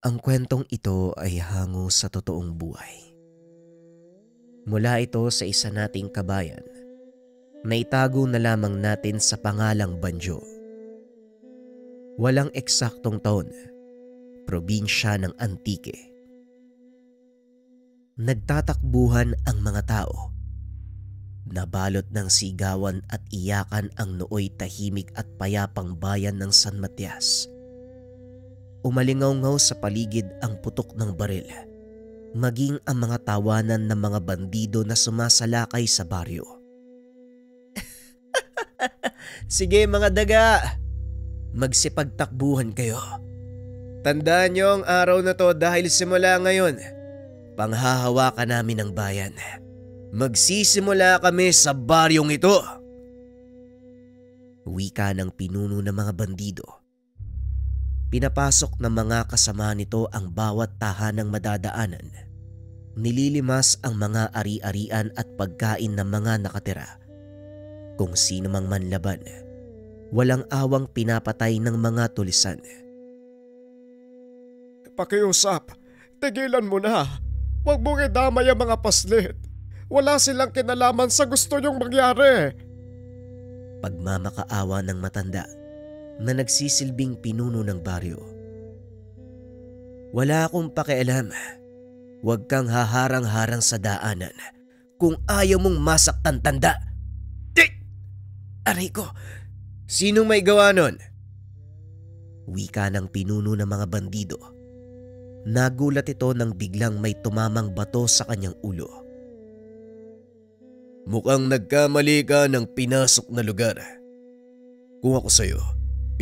Ang kwentong ito ay hango sa totoong buhay. Mula ito sa isa nating kabayan na itago na lamang natin sa pangalang Banjo. Walang eksaktong taon, probinsya ng Antique. Nagtatakbuhan ang mga tao. Nabalot ng sigawan at iyakan ang nooy tahimik at payapang bayan ng San Matias. Umalingaw-ngaw sa paligid ang putok ng baril, maging ang mga tawanan ng mga bandido na sumasalakay sa baryo. Sige mga daga, magsipagtakbuhan kayo. Tandaan niyo ang araw na to dahil simula ngayon, panghahawakan namin ang bayan. Magsisimula kami sa baryong ito. Wika ng pinuno ng mga bandido. Pinapasok ng mga kasama nito ang bawat tahanang madadaanan. Nililimas ang mga ari-arian at pagkain ng mga nakatira. Kung sino mang manlaban, walang awang pinapatay ng mga tulisan. Pakiusap, tigilan mo na. Huwag mong idamay ang mga paslit. Wala silang kinalaman sa gusto niyong mangyari. Pagmamakaawa ng matanda na nagsisilbing pinuno ng baryo. Wala akong pakialam. Huwag kang haharang-harang sa daanan kung ayaw mong masaktan tanda. Aray ko, sinong may gawa nun? Wika ng pinuno ng mga bandido. Nagulat ito nang biglang may tumamang bato sa kanyang ulo. Mukhang nagkamali ka ng pinasok na lugar. Kung ako sa'yo,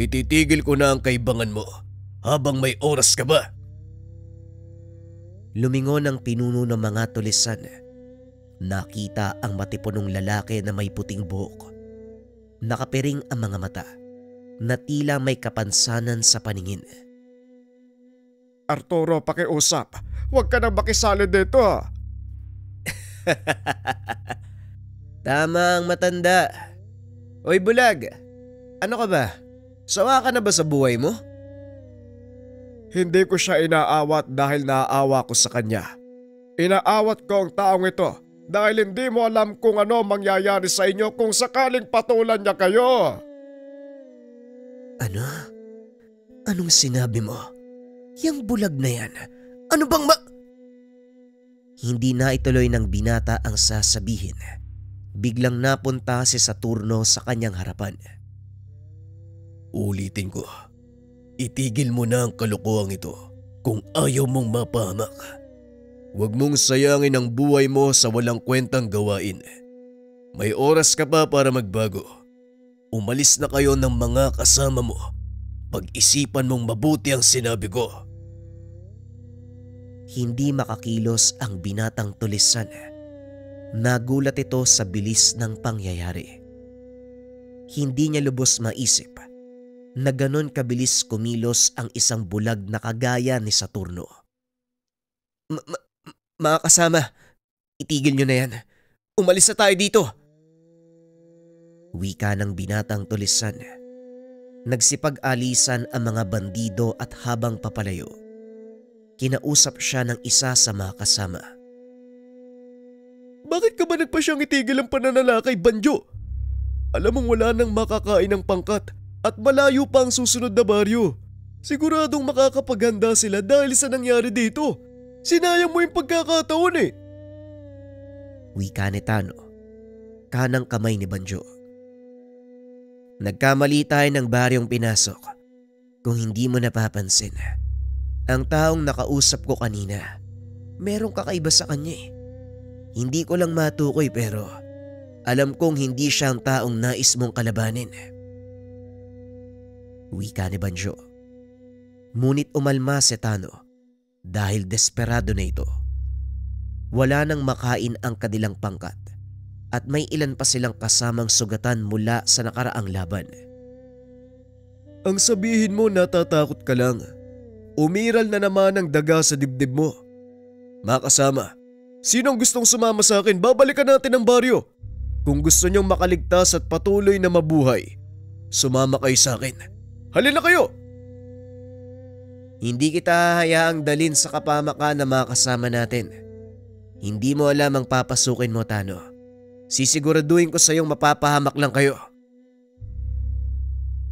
ititigil ko na ang kaibangan mo habang may oras ka ba? Lumingon ang pinuno ng mga tulisan. Nakita ang matipunong lalaki na may puting buhok. Nakapiring ang mga mata na tila may kapansanan sa paningin. Arturo, pakiusap. Huwag ka nang makisali dito. Tama ang matanda. Oy bulag, ano ka ba? Sawa ka na ba sa buhay mo? Hindi ko siya inaawat dahil naaawa ko sa kanya. Inaawat ko ang taong ito dahil hindi mo alam kung ano mangyayari sa inyo kung sakaling patulan niya kayo. Ano? Anong sinabi mo? Yang bulag na yan, ano bang Hindi na ituloy ng binata ang sasabihin. Biglang napunta si Saturno sa kanyang harapan. Ulitin ko, itigil mo na ang kalokohang ito kung ayaw mong mapahamak. Huwag mong sayangin ang buhay mo sa walang kwentang gawain. May oras ka pa para magbago. Umalis na kayo ng mga kasama mo. Pag-isipan mong mabuti ang sinabi ko. Hindi makakilos ang binatang tulisan. Nagulat ito sa bilis ng pangyayari. Hindi niya lubos maisip na ganon kabilis kumilos ang isang bulag na kagaya ni Saturno. Mga kasama, itigil niyo na yan. Umalis na tayo dito. Wika ng binatang tulisan. Nagsipag-alisan ang mga bandido at habang papalayo, kinausap siya ng isa sa mga kasama. Bakit ka ba nagpasyang itigil ang pananalakay, Banjo? Alam mong wala nang makakain ng pangkat at malayo pa ang susunod na baryo. Siguradong makakapaghanda sila dahil sa nangyari dito. Sinayang mo yung pagkakataon eh. Wika ni Tano, kanang kamay ni Banjo. Nagkamali tayo ng baryong pinasok. Kung hindi mo napapansin, ang taong nakausap ko kanina, merong kakaiba sa kanya eh. Hindi ko lang matukoy pero alam kong hindi siya ang taong nais mong kalabanin. Wika ni Banjo. Ngunit umalma si Tano dahil desperado na ito. Wala nang makain ang kanilang pangkat at may ilan pa silang kasamang sugatan mula sa nakaraang laban. Ang sabihin mo natatakot ka lang. Umiral na naman ang daga sa dibdib mo. Mga kasama, sinong gustong sumama sa akin? Babalikan natin ang baryo. Kung gusto niyong makaligtas at patuloy na mabuhay, sumama kayo sa akin. Halina kayo! Hindi kita hayaang dalin sa kapamakan na mga kasama natin. Hindi mo alam ang papasukin mo, Tano. Sisiguraduhin ko sa iyong mapapahamak lang kayo.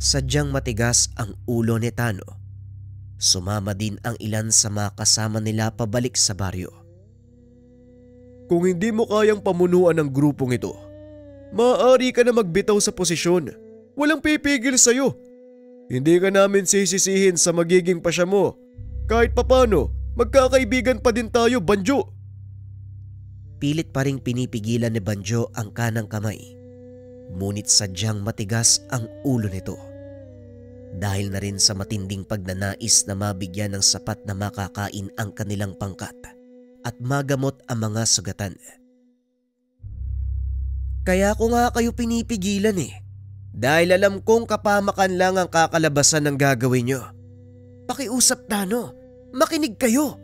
Sadyang matigas ang ulo ni Tano. Sumama din ang ilan sa mga kasama nila pabalik sa baryo. Kung hindi mo kayang pamunuan ng grupong ito, maaari ka na magbitaw sa posisyon. Walang pipigil sa'yo. Hindi ka namin sisisihin sa magiging pasya mo. Kahit papano, magkakaibigan pa din tayo, Banjo. Pilit pa ring pinipigilan ni Banjo ang kanang kamay. Ngunit sadyang matigas ang ulo nito. Dahil na rin sa matinding pagnanais na mabigyan ng sapat na makakain ang kanilang pangkat at magamot ang mga sugatan. Kaya ko nga kayo pinipigilan Dahil alam kong kapamakan lang ang kakalabasan ng gagawin nyo. Pakiusap, Tano. Makinig kayo.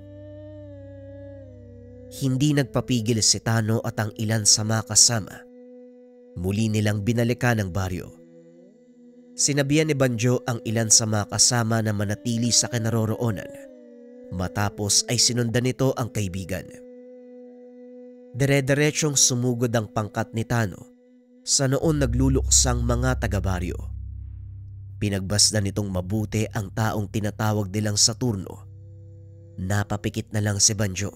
Hindi nagpapigil si Tano at ang ilan sa mga kasama. Muli nilang binalikan ang baryo. Sinabihan ni Banjo ang ilan sa mga kasama na manatili sa kinaroroonan. Matapos ay sinundan nito ang kaibigan. Dire-diretsyong sumugod ang pangkat ni Tano sa noon nagluluksang mga taga-baryo. Pinagbasdan nitong mabuti ang taong tinatawag nilang Saturno. Napapikit na lang si Banjo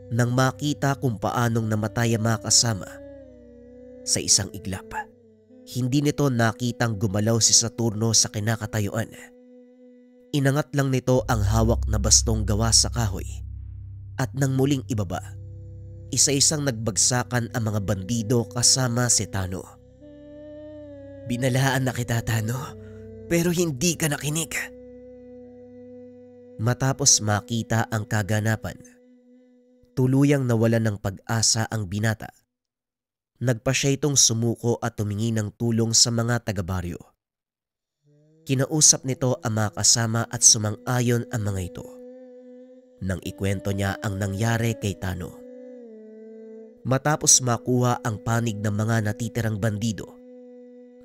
nang makita kung paanong namatay ang mga kasama. Sa isang iglap, hindi nito nakitang gumalaw si Saturno sa kinakatayuan. Inangat lang nito ang hawak na bastong gawa sa kahoy at nang muling ibaba, isa-isang nagbagsakan ang mga bandido kasama si Tano. Binalaan na kita, Tano, pero hindi ka nakinig. Matapos makita ang kaganapan, tuluyang nawalan ng pag-asa ang binata. Nagpa siya itong sumuko at tumingi ng tulong sa mga taga-baryo. Kinausap nito ang mga kasama at sumang-ayon ang mga ito. Nang ikwento niya ang nangyari kay Tano. Matapos makuha ang panig ng mga natitirang bandido,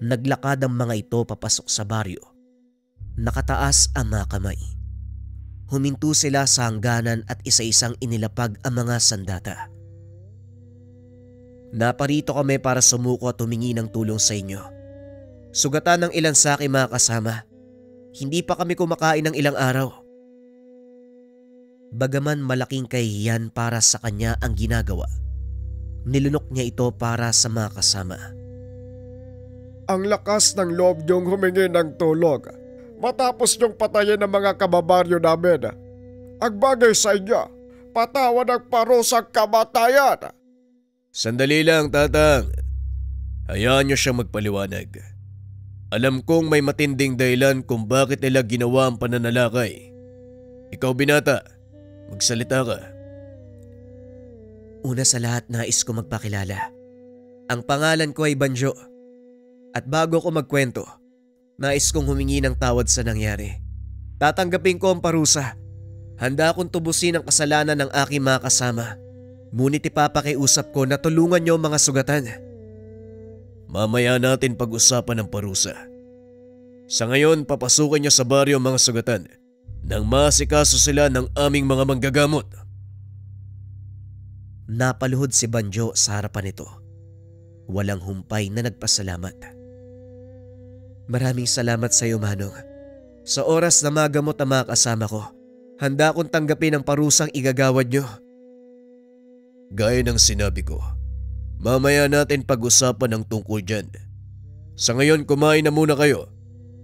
naglakad ang mga ito papasok sa baryo. Nakataas ang mga kamay. Huminto sila sa hangganan at isa-isang inilapag ang mga sandata. Naparito kami para sumuko at humingi ng tulong sa inyo. Sugatan ng ilan sa aking mga kasama. Hindi pa kami kumakain ng ilang araw. Bagaman malaking kahihiyan para sa kanya ang ginagawa, nilunok niya ito para sa mga kasama. Ang lakas ng loob niyong humingi ng tulong matapos niyong patayin ang mga kababaryo namin. Ang bagay sa inyo, patawan ng parusang kamatayan. Sandali lang, Tatang. Hayaan niyo siyang magpaliwanag. Alam kong may matinding dahilan kung bakit nila ginawa ang pananalakay. Ikaw, binata, magsalita ka. Una sa lahat, nais ko magpakilala. Ang pangalan ko ay Banjo. At bago ko magkwento, nais kong humingi ng tawad sa nangyari. Tatanggapin ko ang parusa. Handa akong tubusin ang kasalanan ng aking mga kasama. Ngunit ipapakiusap ko na tulungan niyo mga sugatan. Mamaya natin pag-usapan ng parusa. Sa ngayon, papasukin niyo sa baryo mga sugatan nang maasikaso sila ng aming mga manggagamot. Napaluhod si Banjo sa harapan nito. Walang humpay na nagpasalamat. Maraming salamat sa iyo, Manong. Sa oras na magamot ang mga kasama ko, handa akong tanggapin ang parusang igagawad niyo. Gaya ng sinabi ko, mamaya natin pag-usapan ang tungkol dyan. Sa ngayon, kumain na muna kayo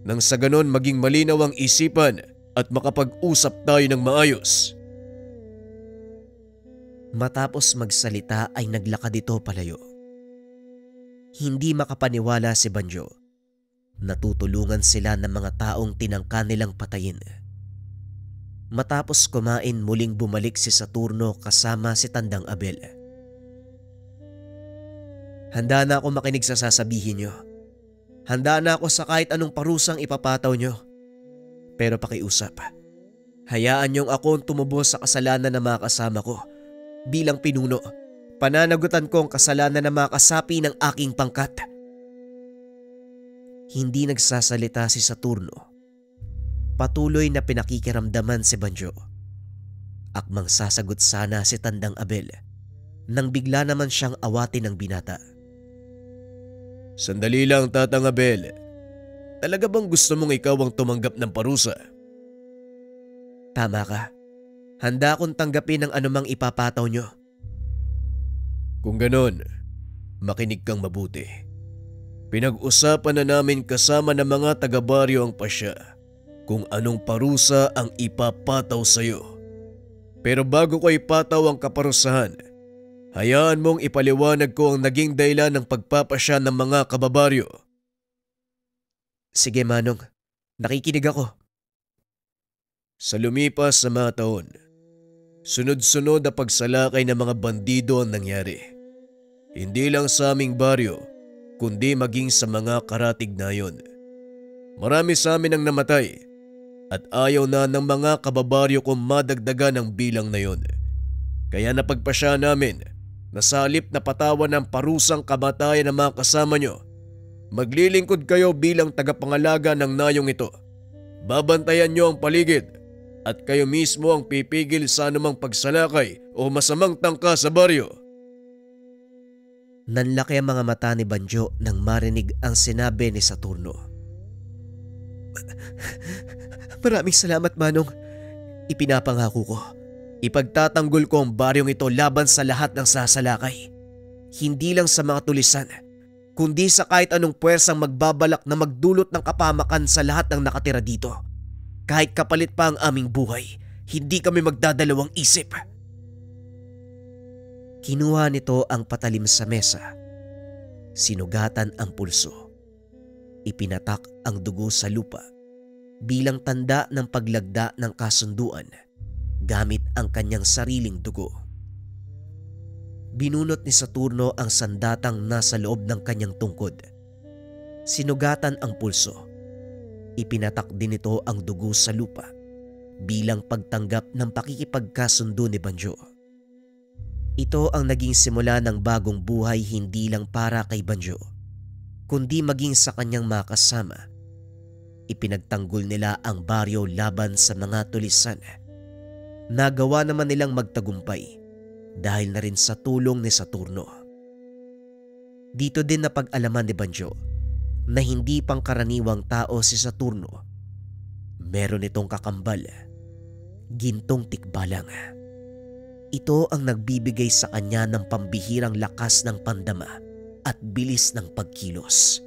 nang sa ganon maging malinaw ang isipan at makapag-usap tayo ng maayos. Matapos magsalita ay naglakad ito palayo. Hindi makapaniwala si Banjo. Natutulungan sila ng mga taong tinangka nilang patayin. Matapos kumain, muling bumalik si Saturno kasama si Tandang Abel. Handa na ako makinig sa sasabihin nyo. Handa na ako sa kahit anong parusang ipapataw nyo. Pero pakiusap, hayaan nyong ako ang tumubos sa kasalanan ng mga kasama ko. Bilang pinuno, pananagutan ko ang kasalanan ng mga kasapi ng aking pangkat. Hindi nagsasalita si Saturno. Patuloy na pinakikiramdaman si Banjo. Akmang sasagot sana si Tandang Abel nang bigla naman siyang awatin ng binata. Sandali lang, Tatang Abel. Talaga bang gusto mong ikaw ang tumanggap ng parusa? Tama ka. Handa akong tanggapin ang anumang ipapataw nyo. Kung ganon, makinig kang mabuti. Pinag-usapan na namin kasama ng mga taga-baryo ang pasya kung anong parusa ang ipapataw sa'yo. Pero bago ko ipataw ang kaparusahan, hayaan mong ipaliwanag ko ang naging dahilan ng pagpapasya ng mga kababaryo. Sige Manong, nakikinig ako. Sa lumipas sa mga taon, sunod-sunod na pagsalakay ng mga bandido ang nangyari. Hindi lang sa aming baryo, kundi maging sa mga karatig na yon. Marami sa amin ang namatay at ayaw na ng mga kababaryo kong madagdagan ang bilang na yon. Kaya napagpasya namin na sa halip na patawan ng parusang kamatayan ng mga kasama nyo, maglilingkod kayo bilang tagapangalaga ng nayong ito. Babantayan nyo ang paligid at kayo mismo ang pipigil sa anumang pagsalakay o masamang tangka sa baryo. Nanlaki ang mga mata ni Banjo nang marinig ang sinabi ni Saturno. Maraming salamat Manong. Ipinapangako ko, ipagtatanggol ko ang baryong ito laban sa lahat ng sasalakay. Hindi lang sa mga tulisan, kundi sa kahit anong puwersang magbabalak na magdulot ng kapamakan sa lahat ng nakatira dito. Kahit kapalit pa ang aming buhay, hindi kami magdadalawang isip. Kinuha nito ang patalim sa mesa. Sinugatan ang pulso. Ipinatak ang dugo sa lupa bilang tanda ng paglagda ng kasunduan gamit ang kanyang sariling dugo. Binunot ni Saturno ang sandatang nasa loob ng kanyang tungkod. Sinugatan ang pulso. Ipinatak din ito ang dugo sa lupa bilang pagtanggap ng pakikipagkasundo ni Banjo. Ito ang naging simula ng bagong buhay hindi lang para kay Banjo, kundi maging sa kanyang mga kasama. Ipinagtanggol nila ang baryo laban sa mga tulisan. Nagawa naman nilang magtagumpay dahil na rin sa tulong ni Saturno. Dito din napag-alaman ni Banjo na hindi pangkaraniwang tao si Saturno. Meron itong kakambal, gintong tikbalang. Ito ang nagbibigay sa kanya ng pambihirang lakas ng pandama at bilis ng pagkilos.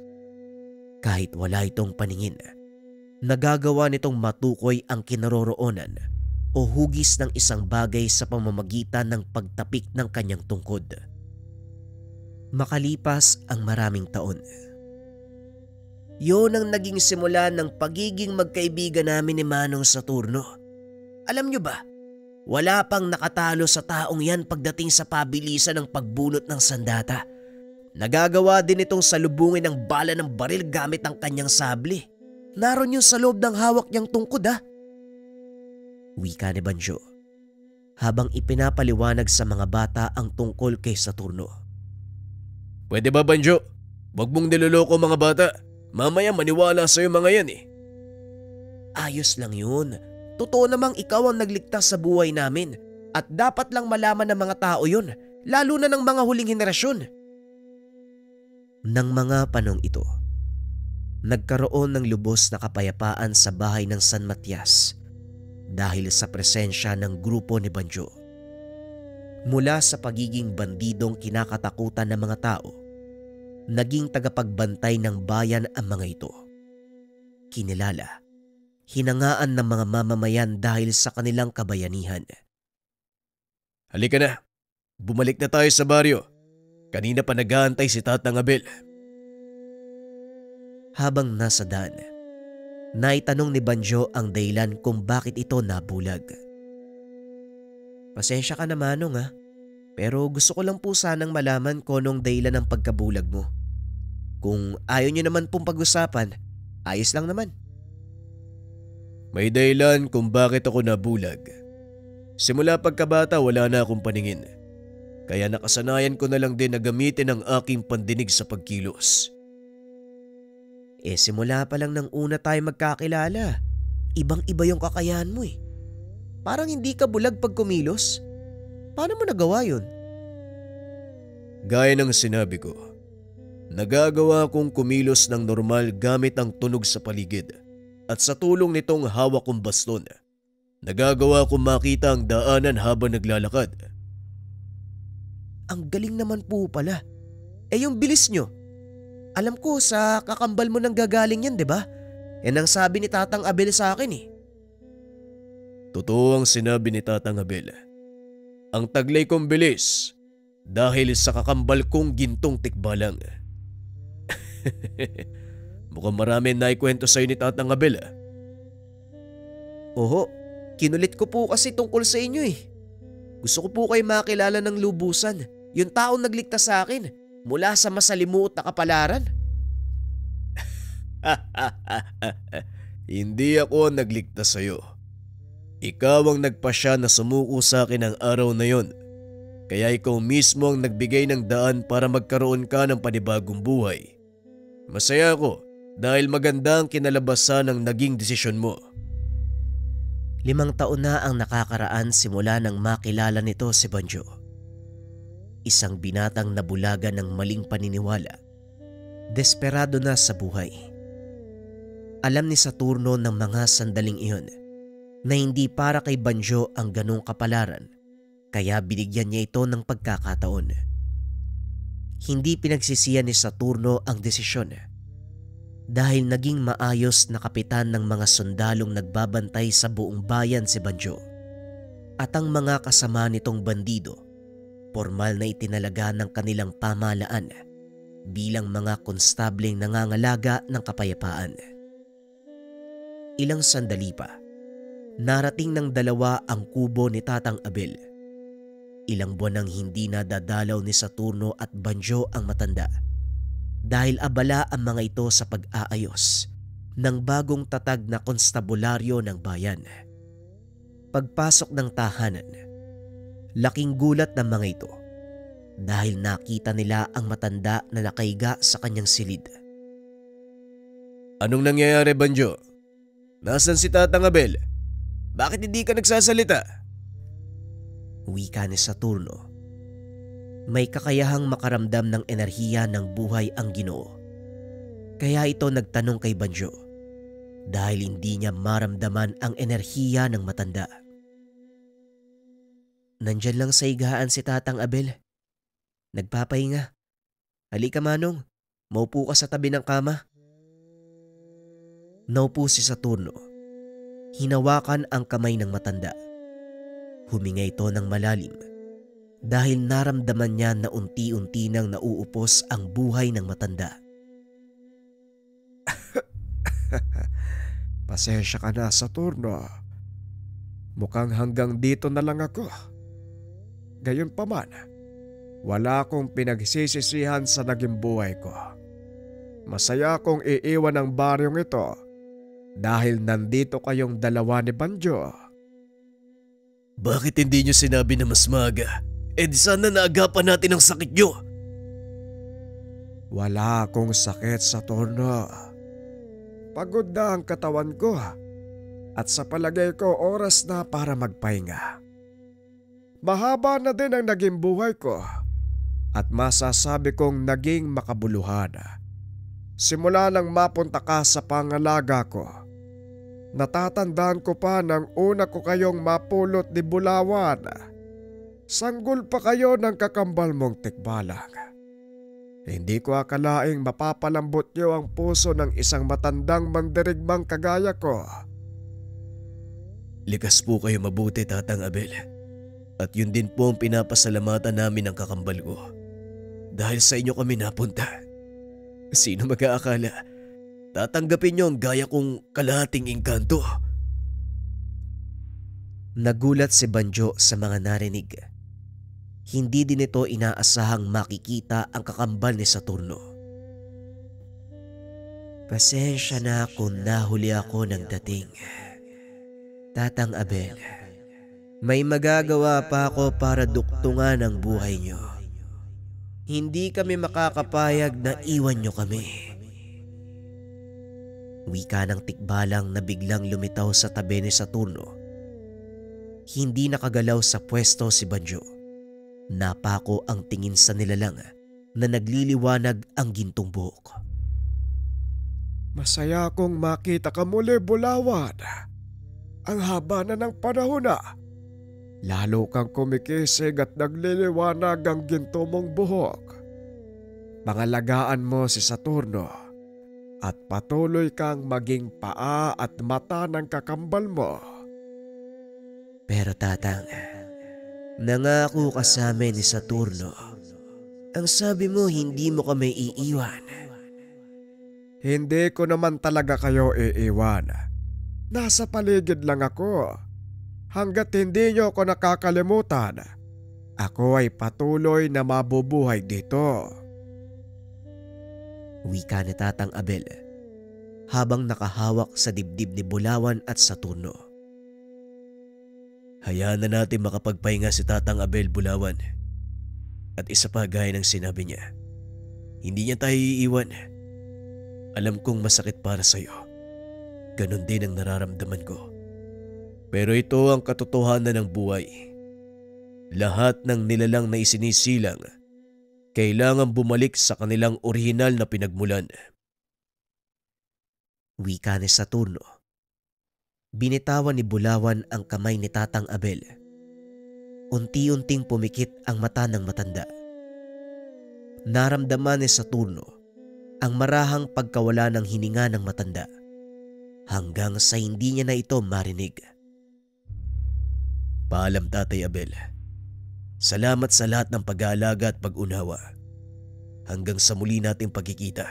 Kahit wala itong paningin, nagagawa nitong matukoy ang kinaroroonan o hugis ng isang bagay sa pamamagitan ng pagtapik ng kanyang tungkod. Makalipas ang maraming taon, yun ang naging simula ng pagiging magkaibigan namin ni Manong Saturno. Alam nyo ba, wala pang nakatalo sa taong yan pagdating sa pabilisan ng pagbunot ng sandata. Nagagawa din itong salubungin ng bala ng baril gamit ang kanyang sabli. Naroon yun sa loob ng hawak niyang tungkod Wika ni Banjo habang ipinapaliwanag sa mga bata ang tungkol kay Saturno. Pwede ba Banjo? Huwag mong niloloko mga bata. Mamaya maniwala sa'yo mga yan Ayos lang yun. Totoo namang ikaw ang nagligtas sa buhay namin at dapat lang malaman ng mga tao yun, lalo na ng mga huling henerasyon. Nang mga panong ito, nagkaroon ng lubos na kapayapaan sa bahay ng San Matias dahil sa presensya ng grupo ni Banjo. Mula sa pagiging bandidong kinakatakutan ng mga tao, naging tagapagbantay ng bayan ang mga ito. Kinilala, hinangaan ng mga mamamayan dahil sa kanilang kabayanihan. Halika na, bumalik na tayo sa baryo. Kanina pa nag-aantay si Tatang Abel. Habang nasa daan, naitanong ni Banjo ang dahilan kung bakit ito nabulag. Pasensya ka na Manong pero gusto ko lang po sanang malaman kung anong dahilan ng pagkabulag mo. Kung ayaw niyo naman pong pag-usapan, ayos lang naman. May dahilan kung bakit ako nabulag. Simula pagkabata wala na akong paningin. Kaya nakasanayan ko na lang din na gamitin ang aking pandinig sa pagkilos. Simula pa lang ng una tayo magkakilala. Ibang-iba yung kakayahan mo eh. Parang hindi ka bulag pag kumilos. Paano mo nagawa yun? Gaya ng sinabi ko, nagagawa kong kumilos ng normal gamit ang tunog sa paligid at sa tulong nitong hawak kong baston. Nagagawa kong makita ang daanan habang naglalakad. Ang galing naman po pala. Yung bilis nyo. Alam ko sa kakambal mo nang gagaling yan, di ba? Yan ang sabi ni Tatang Abel sa akin eh. Totoo ang sinabi ni Tatang Abel. Ang taglay kong bilis dahil sa kakambal kong gintong tikbalang. Mukhang marami naikwento sa'yo ni Tatang Abel. Oho, kinulit ko po kasi tungkol sa inyo eh. Gusto ko po kayo makilala ng lubusan. Yung taong nagligtas sa akin mula sa masalimuot na kapalaran. Hindi ako ang nagligtas sa'yo. Ikaw ang nagpasya na sumuko sa akin ang araw na yon. Kaya ikaw mismo ang nagbigay ng daan para magkaroon ka ng panibagong buhay. Masaya ako dahil maganda ang kinalabasan ng naging desisyon mo. 5 taon na ang nakakaraan simula nang makilala nito si Banjo. Isang binatang nabulagan ng maling paniniwala. Desperado na sa buhay. Alam ni Saturno ng mga sandaling iyon na hindi para kay Banjo ang ganong kapalaran, kaya binigyan niya ito ng pagkakataon. Hindi pinagsisiyan ni Saturno ang desisyon dahil naging maayos na kapitan ng mga sundalong nagbabantay sa buong bayan si Banjo. At ang mga kasama nitong bandido, formal na itinalaga ng kanilang pamahalaan bilang mga konstableng nangangalaga ng kapayapaan. Ilang sandali pa, narating ng 2 ang kubo ni Tatang Abel. Ilang buwan nang hindi nadadalaw ni Saturno at Banjo ang matanda dahil abala ang mga ito sa pag-aayos ng bagong tatag na konstabularyo ng bayan. Pagpasok ng tahanan, laking gulat ng mga ito dahil nakita nila ang matanda na nakahiga sa kanyang silid. Anong nangyayari, Banjo? Nasaan si Tatang Abel? Bakit hindi ka nagsasalita? Wika ni Saturno. May kakayahang makaramdam ng enerhiya ng buhay ang Ginoo. Kaya ito nagtanong kay Banjo dahil hindi niya maramdaman ang enerhiya ng matanda. Nandyan lang sa higaan si Tatang Abel. Nagpapahinga. Halika Manong, maupo ka sa tabi ng kama. Naupo si Saturno. Hinawakan ang kamay ng matanda. Huminga ito ng malalim dahil naramdaman niya na unti-unti nang nauupos ang buhay ng matanda. Pasensya ka na, Saturno. Mukhang hanggang dito na lang ako. Gayunpaman, wala akong pinagsisisihan sa naging buhay ko. Masaya akong iiwan ang baryong ito dahil nandito kayong 2 ni Banjo. Bakit hindi nyo sinabi na mas maaga? Di sana naagapan natin ang sakit nyo. Wala akong sakit, Saturno. Pagod na ang katawan ko at sa palagay ko oras na para magpahinga. Mahaba na din ang naging buhay ko at masasabi kong naging makabuluhan. Simula nang mapunta ka sa pangalaga ko, natatandaan ko pa nang una ko kayong mapulot ni Bulawan. Sanggol pa kayo ng kakambal mong tikbalang. Hindi ko akalaing mapapalambot niyo ang puso ng isang matandang mandirigmang kagaya ko. Likas po kayo mabuti, Tatang Abel. At yun din po ang pinapasalamatan namin ng kakambal ko. Dahil sa inyo kami napunta. Sino mag-aakala? Tatanggapin niyo ang gaya kong kalahating engkanto. Nagulat si Banjo sa mga narinig. Hindi din ito inaasahang makikita ang kakambal ni Saturno. Pasensya na kung nahuli ako ng dating. Tatang Abel, may magagawa pa ako para duktungan ang buhay niyo. Hindi kami makakapayag na iwan niyo kami. Wika ng tikbalang na biglang lumitaw sa tabi ni Saturno. Hindi nakagalaw sa pwesto si Banjo. Napako ang tingin sa nilalang na nagliliwanag ang gintong buhok. Masaya akong makita ka muli, Bulawan. Ang haba na ng panahon na. Lalo kang kumikisig at nagliliwanag ang ginto mong buhok. Pangalagaan mo si Saturno at patuloy kang maging paa at mata ng kakambal mo. Pero tatang, nangako ka sa amin ni Saturno. Ang sabi mo hindi mo kami iiwan. Hindi ko naman talaga kayo iiwan. Nasa paligid lang ako. Hanggat hindi niyo ako nakakalimutan, ako ay patuloy na mabubuhay dito. Wika ni Tatang Abel habang nakahawak sa dibdib ni Bulawan at Saturno. Hayaan na natin makapagpahinga si Tatang Abel, Bulawan. At isa pa gaya ng sinabi niya, hindi niya tayo iiwan. Alam kong masakit para sa'yo. Ganon din ang nararamdaman ko. Pero ito ang katotohanan ng buhay. Lahat ng nilalang na isinisilang kailangan bumalik sa kanilang orihinal na pinagmulan. Wika ni Saturno. Binitawan ni Bulawan ang kamay ni Tatang Abel. Unti-unting pumikit ang mata ng matanda. Naramdaman ni Saturno ang marahang pagkawala ng hininga ng matanda hanggang sa hindi niya na ito marinig. Paalam, Tatay Abel. Salamat sa lahat ng pag-aalaga at pag-unawa. Hanggang sa muli nating pagkikita.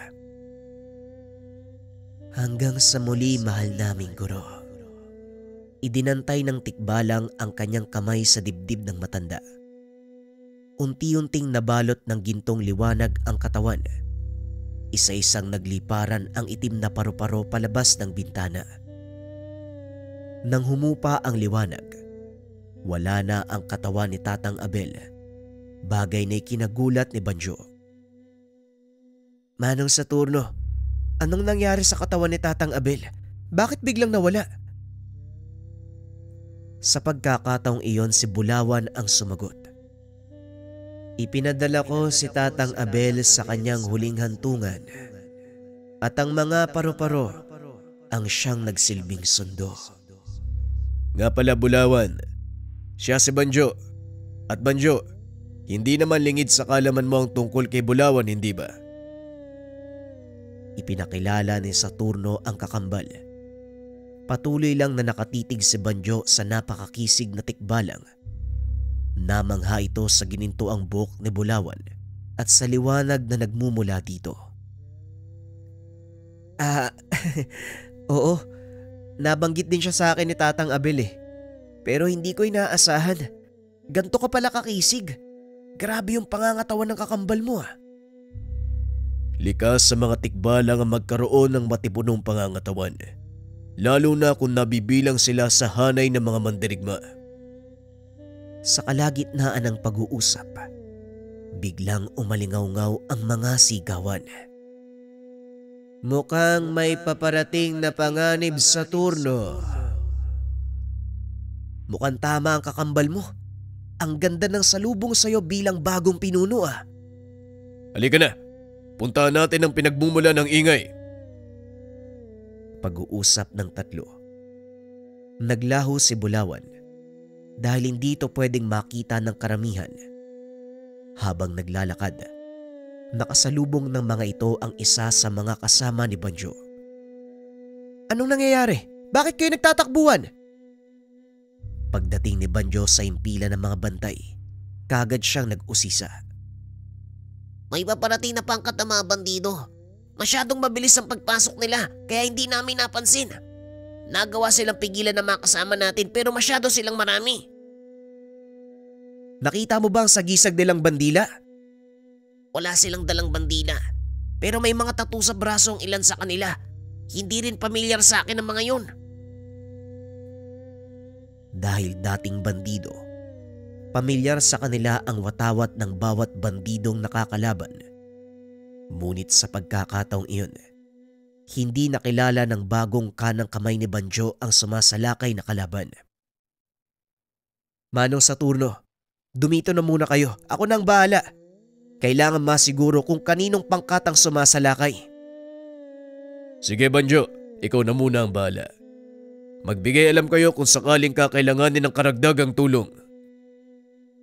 Hanggang sa muli, mahal naming guro. Idinantay ng tikbalang ang kanyang kamay sa dibdib ng matanda. Unti-unting nabalot ng gintong liwanag ang katawan. Isa-isang nagliparan ang itim na paru-paro palabas ng bintana. Nang humupa ang liwanag, wala na ang katawan ni Tatang Abel, bagay na ikinagulat ni Banjo. Manong Saturno, anong nangyari sa katawan ni Tatang Abel? Bakit biglang nawala? Sa pagkakataong iyon si Bulawan ang sumagot. Ipinadala ko si Tatang Abel sa kanyang huling hantungan at ang mga paru-paro ang siyang nagsilbing sundo. Nga pala, Bulawan, siya si Banjo. At Banjo, hindi naman lingid sa kalaman mo ang tungkol kay Bulawan, hindi ba? Ipinakilala ni Saturno ang kakambal. Patuloy lang na nakatitig si Banjo sa napakakisig na tikbalang. Namangha ito sa ginintuang buhok ni Bulawan at sa liwanag na nagmumula dito. Oo, nabanggit din siya sa akin ni Tatang Abel eh. Pero hindi ko inaasahan. Ganto ka pala kakisig. Grabe yung pangangatawan ng kakambal mo ah. Likas sa mga tikbalang ang magkaroon ng matipunong pangangatawan. Lalo na kung nabibilang sila sa hanay ng mga mandirigma. Sa kalagitnaan ng pag-uusap, biglang umalingaw-ngaw ang mga sigawan. Mukhang may paparating na panganib sa Saturno. Mukhang tama ang kakambal mo. Ang ganda ng salubong sa'yo bilang bagong pinuno ah. Halika na, puntahan natin ang pinagmumula ng ingay. Pag-uusap ng tatlo. Naglaho si Bulawan dahil hindi ito pwedeng makita ng karamihan. Habang naglalakad, nakasalubong ng mga ito ang isa sa mga kasama ni Banjo. Anong nangyayari? Bakit kayo nagtatakbuhan? Pagdating ni Banjo sa impila ng mga bantay, kagad siyang nag-usisa. May paparating na pangkat ng mga bandido. Masyadong mabilis ang pagpasok nila kaya hindi namin napansin. Nagawa silang pigilan ng mga kasama natin pero masyado silang marami. Nakita mo ba ang sagisag nilang bandila? Wala silang dalang bandila. Pero may mga tattoo sa braso ang ilan sa kanila. Hindi rin pamilyar sa akin ang mga yun. Dahil dating bandido, pamilyar sa kanila ang watawat ng bawat bandidong nakakalaban. Ngunit sa pagkakataong iyon, Hindi nakilala ng bagong kanang kamay ni Banjo ang sumasalakay na kalaban. Manong Saturno, dumito na muna kayo. Ako nang bahala. Kailangan masiguro kung kaninong pangkat ang sumasalakay. Sige Banjo, ikaw na muna ang bahala. Magbigay alam kayo kung sakaling kakailanganin ng karagdagang tulong.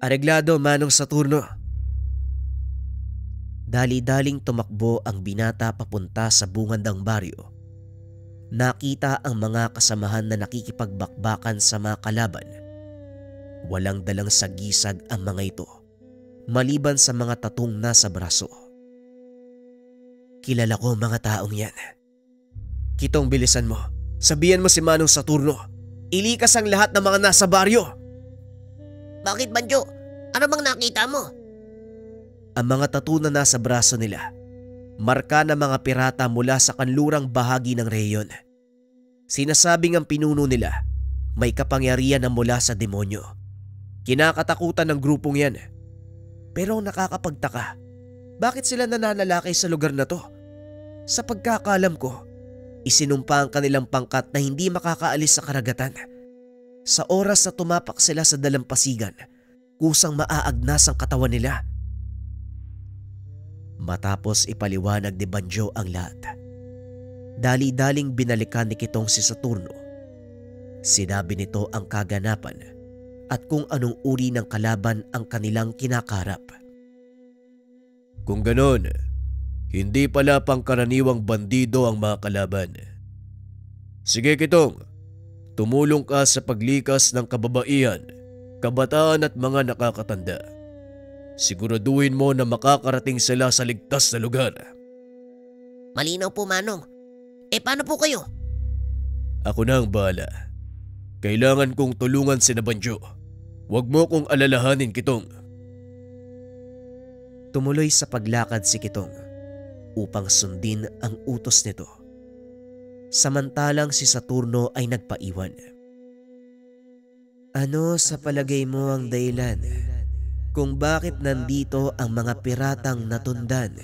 Areglado, Manong Saturno. Dali-daling tumakbo ang binata papunta sa bungandang baryo. Nakita ang mga kasamahan na nakikipagbakbakan sa mga kalaban. Walang dalang sagisag ang mga ito, maliban sa mga tatong nasa braso. Kilala ko mga taong yan. Kitong, bilisan mo. Sabihan mo si Manong Saturno. Ilikas ang lahat ng mga nasa baryo. Bakit Banjo? Ano bang nakita mo? Ang mga tattoo na nasa braso nila, marka ng mga pirata mula sa kanlurang bahagi ng rehiyon. Sinasabing ang pinuno nila may kapangyarihan na mula sa demonyo. Kinakatakutan ng grupong yan. Pero nakakapagtaka, bakit sila nananalakay sa lugar na to? Sa pagkakalam ko, isinumpa ang kanilang pangkat na hindi makakaalis sa karagatan. Sa oras na tumapak sila sa dalampasigan, kusang maaagnas ang katawan nila. Matapos ipaliwanag ni Banjo ang lahat, dali-daling binalikan ni Kitong si Saturno. Sinabi nito ang kaganapan at kung anong uri ng kalaban ang kanilang kinakarap. Kung ganon, hindi pala pangkaraniwang bandido ang mga kalaban. Sige Kitong, tumulong ka sa paglikas ng kababaihan, kabataan at mga nakakatanda. Siguraduhin mo na makakarating sila sa ligtas na lugar. Malinaw po Manong. Paano po kayo? Ako na ang bahala. Kailangan kong tulungan si Banjo. Huwag mo kong alalahanin Kitong. Tumuloy sa paglakad si Kitong upang sundin ang utos nito. Samantalang si Saturno ay nagpaiwan. Ano sa palagay mo ang dahilan kung bakit nandito ang mga piratang natundan?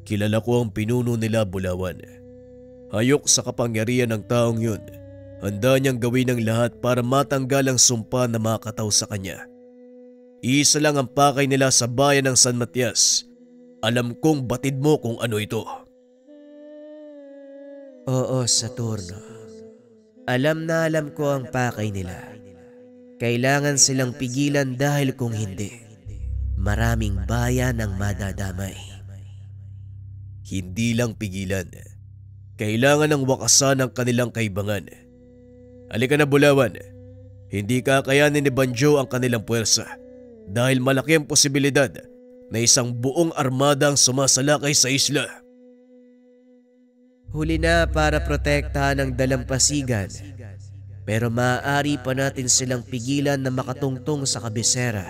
Kilala ko ang pinuno nila Bulawan. Hayok sa kapangyarihan ng taong yun. Handa niyang gawin ang lahat para matanggal ang sumpa na makataw sa kanya. Isa lang ang pakay nila sa bayan ng San Matias. Alam kong batid mo kung ano ito. Oo, Saturno. Alam na alam ko ang pakay nila. Kailangan silang pigilan dahil kung hindi, maraming bayan ang madadamay. Hindi lang pigilan. Kailangan ng wakasan ang kanilang kaibangan. Halika na Bulawan. Hindi kakayanin ni Banjo ang kanilang puwersa dahil malaki ang posibilidad na isang buong armada ang sumasalakay sa isla. Huli na para protektahan ang dalampasigan. Pero maaari pa natin silang pigilan na makatungtong sa kabisera.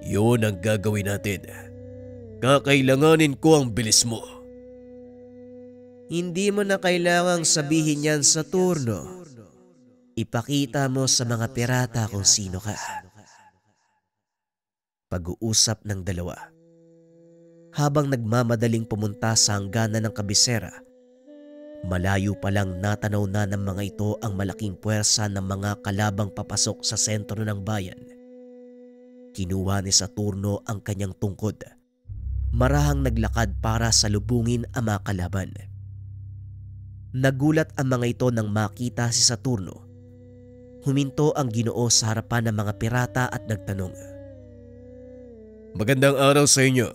Yun ang gagawin natin. Kakailanganin ko ang bilis mo. Hindi mo na kailangang sabihin yan, Saturno. Ipakita mo sa mga pirata kung sino ka. Pag-uusap ng dalawa. Habang nagmamadaling pumunta sa hangganan ng kabisera, malayo pa lang natanaw na ng mga ito ang malaking puwersa ng mga kalabang papasok sa sentro ng bayan. Kinuha ni Saturno ang kanyang tungkod. Marahang naglakad para salubungin ang mga kalaban. Nagulat ang mga ito nang makita si Saturno. Huminto ang Ginoo sa harapan ng mga pirata at nagtanong. Magandang araw sa inyo.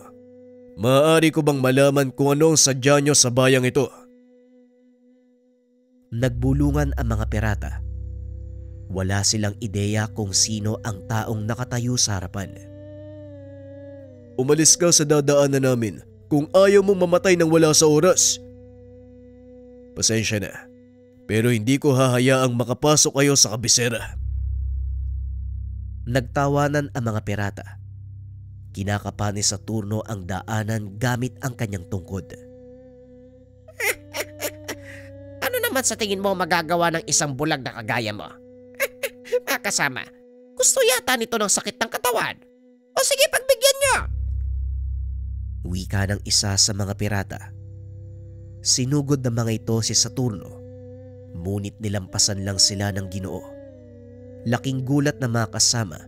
Maaari ko bang malaman kung ano ang sadya nyo sa bayang ito? Nagbulungan ang mga pirata. Wala silang ideya kung sino ang taong nakatayo sa harapan. Umalis ka sa dadaanan namin kung ayaw mong mamatay ng wala sa oras. Pasensya na, pero hindi ko hahayaang makapasok kayo sa kabisera. Nagtawanan ang mga pirata. Kinakapa ni Saturno ang daanan gamit ang kanyang tungkod. Ano naman sa tingin mo magagawa ng isang bulag na kagaya mo? Mga kasama, gusto yata nito ng sakit ng katawan. O sige, pagbigyan niyo! Wika ng isa sa mga pirata. Sinugod ng mga ito si Saturno, ngunit nilampasan lang sila ng Ginoo. Laking gulat na mga kasama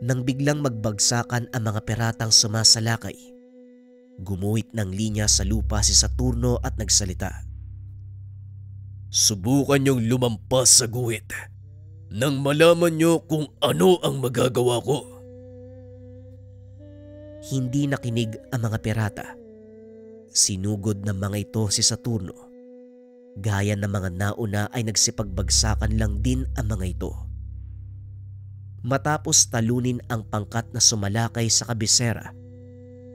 nang biglang magbagsakan ang mga piratang sumasalakay. Gumuhit ng linya sa lupa si Saturno at nagsalita. Subukan niyong lumampas sa guhit nang malaman niyo kung ano ang magagawa ko. Hindi nakinig ang mga pirata. Sinugod ng mga ito si Saturno. Gaya ng mga nauna ay nagsipagbagsakan lang din ang mga ito. Matapos talunin ang pangkat na sumalakay sa kabisera,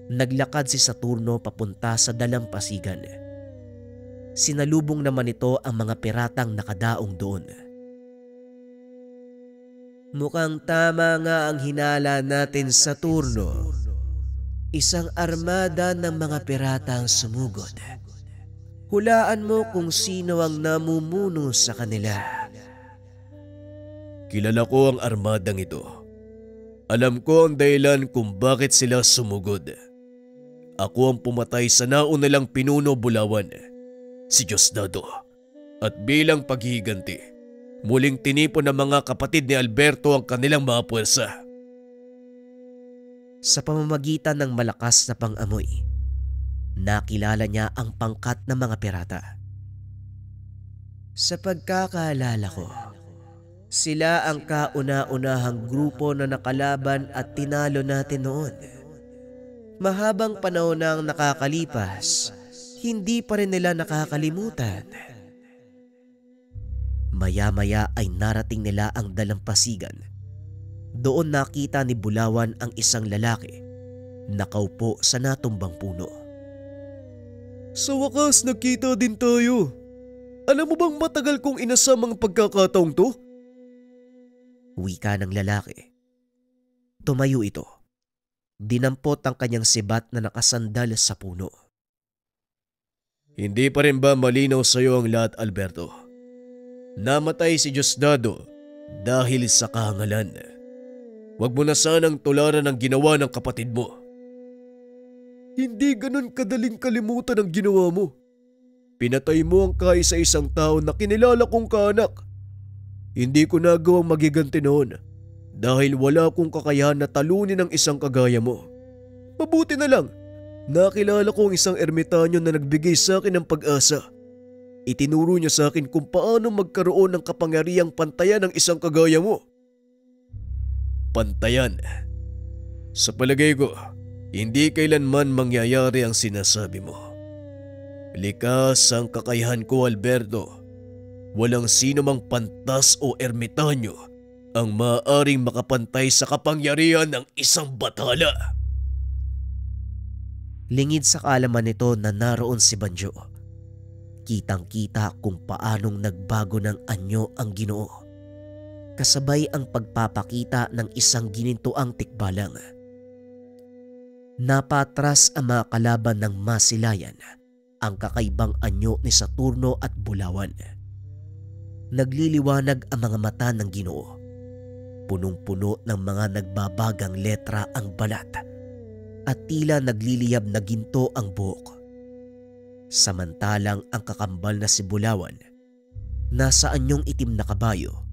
naglakad si Saturno papunta sa dalampasigan. Sinalubong naman ito ang mga piratang nakadaong doon. Mukhang tama nga ang hinala natin, Saturno. Isang armada ng mga piratang sumugod. Hulaan mo kung sino ang namumuno sa kanila. Kilala ko ang armadang ito. Alam ko ang dahilan kung bakit sila sumugod. Ako ang pumatay sa nauna lang pinuno Bulawan, si Diosdado. At bilang paghihiganti, muling tinipon ng mga kapatid ni Alberto ang kanilang mga puwersa. Sa pamamagitan ng malakas na pang-amoy, nakilala niya ang pangkat ng mga pirata. Sa pagkakaalala ko, sila ang kauna-unahang grupo na nakalaban at tinalo natin noon. Mahabang panahon nang nakakalipas, hindi pa rin nila nakakalimutan. Maya-maya ay narating nila ang dalampasigan. Doon nakita ni Bulawan ang isang lalaki, nakaupo sa natumbang puno. Sa wakas nakita din tayo. Alam mo bang matagal kong inasam ang pagkakataong to? Wika ng lalaki. Tumayo ito. Dinampot ang kanyang sibat na nakasandal sa puno. Hindi pa rin ba malinaw sa iyo ang lahat, Alberto? Namatay si Diosdado dahil sa kahangalan. Huwag mo na sanang tularan ang ginawa ng kapatid mo. Hindi ganun kadaling kalimutan ang ginawa mo. Pinatay mo ang kaisa-isang tao na kinilala kong kaanak. Hindi ko nagawang magiganti noon dahil wala akong kakayahan na talunin ang isang kagaya mo. Mabuti na lang, nakilala ko ang isang ermitanyo na nagbigay sa akin ng pag-asa. Itinuro niya sa akin kung paano magkaroon ng kapangyarihang pantayan ng isang kagaya mo. Pantayan? Sa palagay ko, hindi kailanman mangyayari ang sinasabi mo. Likas ang kakayahan ko, Alberto. Walang sino mang pantas o ermitanyo ang maaaring makapantay sa kapangyarihan ng isang bathala. Lingid sa kaalaman nito na naroon si Banjo. Kitang-kita kung paanong nagbago ng anyo ang Ginoo. Kasabay ang pagpapakita ng isang ginintuang tikbalang. Napatras ang mga kalaban ng masilayan ang kakaibang anyo ni Saturno at Bulawan. Nagliliwanag ang mga mata ng Ginoo. Punong-puno ng mga nagbabagang letra ang balat at tila nagliliyab na ginto ang buhok. Samantalang ang kakambal na si Bulawan, nasa anyong itim na kabayo,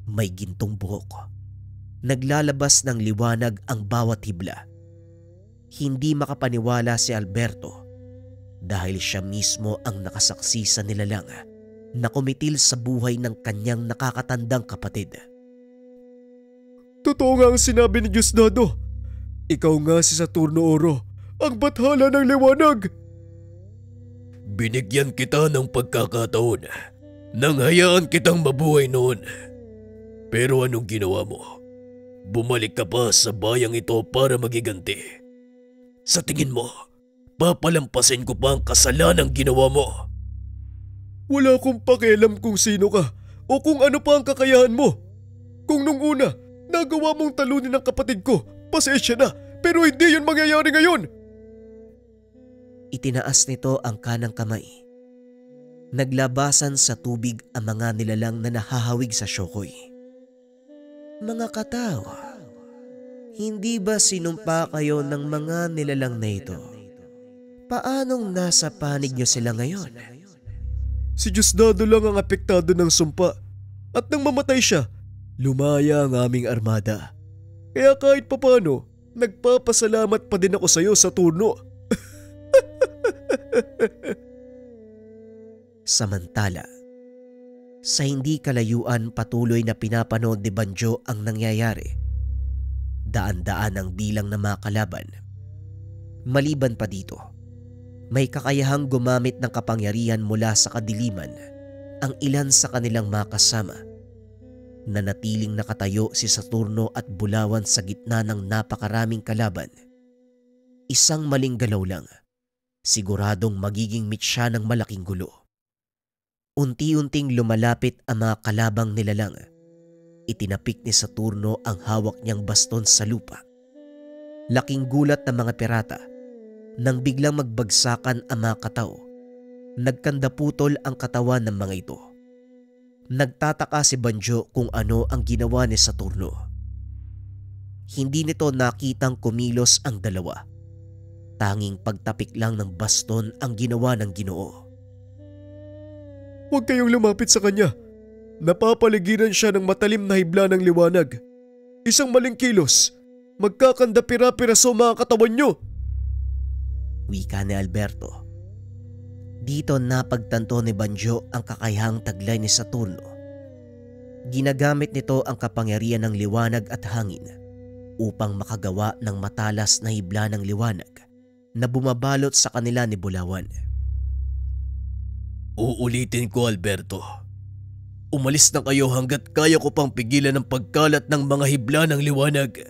may gintong buhok. Naglalabas ng liwanag ang bawat hibla. Hindi makapaniwala si Alberto dahil siya mismo ang nakasaksi sa nilalang na kumitil sa buhay ng kanyang nakakatandang kapatid. Totoo nga ang sinabi ni Diosdado. Ikaw nga si Saturno Oro, ang bathala ng liwanag. Binigyan kita ng pagkakataon nang hayaan kitang mabuhay noon. Pero anong ginawa mo? Bumalik ka pa sa bayang ito para magiganti. Sa tingin mo, papalampasin ko pa ang kasalanang ginawa mo? Wala akong pakialam kung sino ka o kung ano pa ang kakayahan mo. Kung nung una, nagawa mong talunin ng kapatid ko, pasensya na, pero hindi yun mangyayari ngayon. Itinaas nito ang kanang kamay. Naglabasan sa tubig ang mga nilalang na nahahawig sa syokoy. Mga katao, hindi ba sinumpa kayo ng mga nilalang na ito Paanong nasa panig niyo sila ngayon? Si Diosdado lang ang apektado ng sumpa at nang mamatay siya, lumaya ang aming armada. Kaya kahit papano, nagpapasalamat pa din ako sa iyo, Saturno. Samantala, sa hindi kalayuan patuloy na pinapanood ni Banjo ang nangyayari. Daan-daan ang bilang ng mga kalaban. Maliban pa dito, may kakayahang gumamit ng kapangyarihan mula sa kadiliman ang ilan sa kanilang mga kasama. Nanatiling nakatayo si Saturno at Bulawan sa gitna ng napakaraming kalaban. Isang maling galaw lang, siguradong magiging mitya ng malaking gulo. Unti-unting lumalapit ang mga kalabang nilalang. Itinapik ni Saturno ang hawak niyang baston sa lupa. Laking gulat ng mga pirata nang biglang magbagsakan ang mga katao. Nagkandaputol ang katawan ng mga ito. Nagtataka si Banjo kung ano ang ginawa ni Saturno. Hindi nito nakitang kumilos ang dalawa. Tanging pagtapik lang ng baston ang ginawa ng Ginoo. Huwag kayong lumapit sa kanya. Napapaligiran siya ng matalim na hibla ng liwanag. Isang maling kilos, magkakandapira-piraso mga katawan niyo. Wika ni Alberto. Dito napagtanto ni Banjo ang kakayahang taglay ni Saturno. Ginagamit nito ang kapangyarihan ng liwanag at hangin upang makagawa ng matalas na hibla ng liwanag na bumabalot sa kanila ni Bulawan. Uulitin ko, Alberto. Umalis na kayo hanggat kaya ko pang pigilan ang pagkalat ng mga hibla ng liwanag.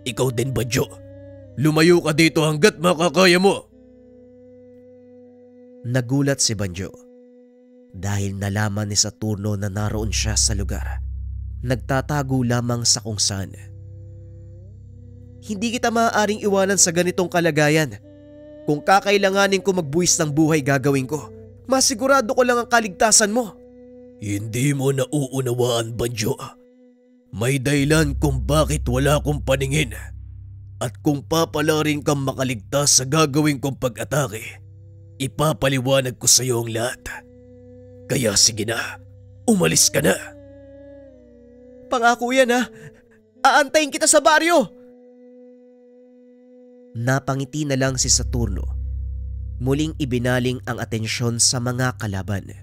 Ikaw din, Banjo. Lumayo ka dito hanggat makakaya mo. Nagulat si Banjo dahil nalaman ni Saturno na naroon siya sa lugar. Nagtatago lamang sa kung saan. Hindi kita maaaring iwanan sa ganitong kalagayan. Kung kakailanganin ko magbuwis ng buhay, gagawin ko. Masigurado ko lang ang kaligtasan mo. Hindi mo nauunawaan, Banjo. May dahilan kung bakit wala akong paningin. At kung papalarin kang makaligtas sa gagawin kong pag-atake, ipapaliwanag ko sa iyo ang lahat. Kaya sige na, umalis ka na. Pangako yan ha. Aantayin kita sa baryo. Napangiti na lang si Saturno. Muling ibinaling ang atensyon sa mga kalaban.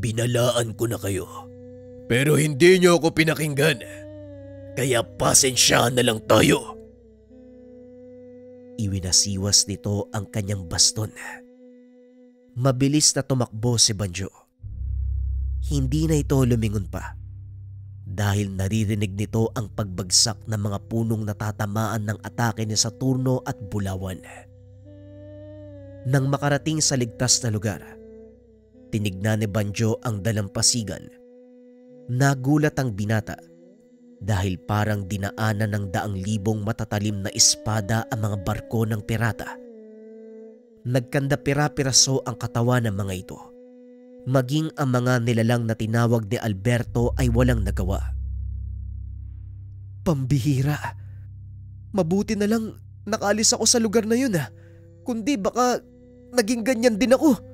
Binalaan ko na kayo, pero hindi niyo ako pinakinggan. Kaya pasensyahan na lang tayo. Iwinasiwas nito ang kanyang baston. Mabilis na tumakbo si Banjo. Hindi na ito lumingon pa dahil naririnig nito ang pagbagsak ng mga punong natatamaan ng atake ni Saturno at Bulawan. Nang makarating sa ligtas na lugar, tinignan ni Banjo ang dalampasigan. Nagulat ang binata dahil parang dinaanan ng 100,000 matatalim na espada ang mga barko ng pirata. Nagkandapira-piraso ang katawan ng mga ito. Maging ang mga nilalang na tinawag ni Alberto ay walang nagawa. Pambihira. Mabuti na lang nakalis ako sa lugar na yun ha. Kundi baka naging ganyan din ako.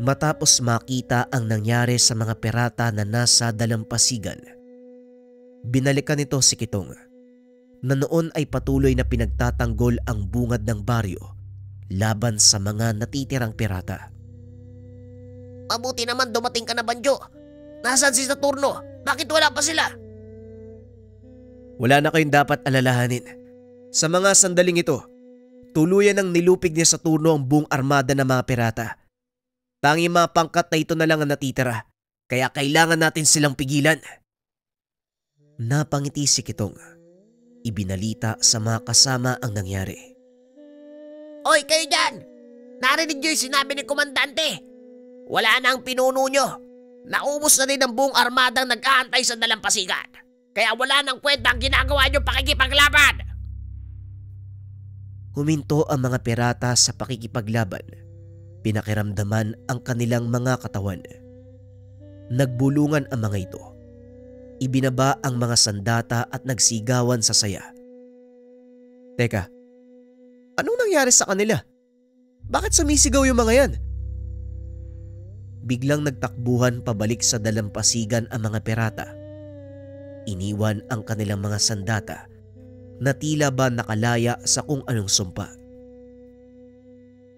Matapos makita ang nangyari sa mga pirata na nasa dalampasigan, binalikan nito si Kitong na noon ay patuloy na pinagtatanggol ang bungad ng baryo laban sa mga natitirang pirata. Mabuti naman dumating ka na, Banjo. Nasaan si Saturno? Bakit wala pa sila? Wala na kayong dapat alalahanin. Sa mga sandaling ito, tuluyan ang nilupig ni Saturno ang buong armada ng mga pirata. Tanging mga pangkat na ito na lang ang natitira, kaya kailangan natin silang pigilan. Napangiti si Kitong. Ibinalita sa mga kasama ang nangyari. Oy, kayo dyan! Narinig niyo yung sinabi ni Komandante. Wala na ang pinuno nyo. Naubos na din ang buong armadang nag-aantay sa dalampasigan. Kaya wala nang kwenta ang ginagawa nyo pakikipaglaban. Huminto ang mga pirata sa pakikipaglaban. Pinakiramdaman ang kanilang mga katawan. Nagbulungan ang mga ito. Ibinaba ang mga sandata at nagsigawan sa saya. Teka, Anong nangyari sa kanila? Bakit sumisigaw yung mga yan? Biglang nagtakbuhan pabalik sa dalampasigan ang mga pirata. Iniwan ang kanilang mga sandata na tila ba nakalaya sa kung anong sumpa.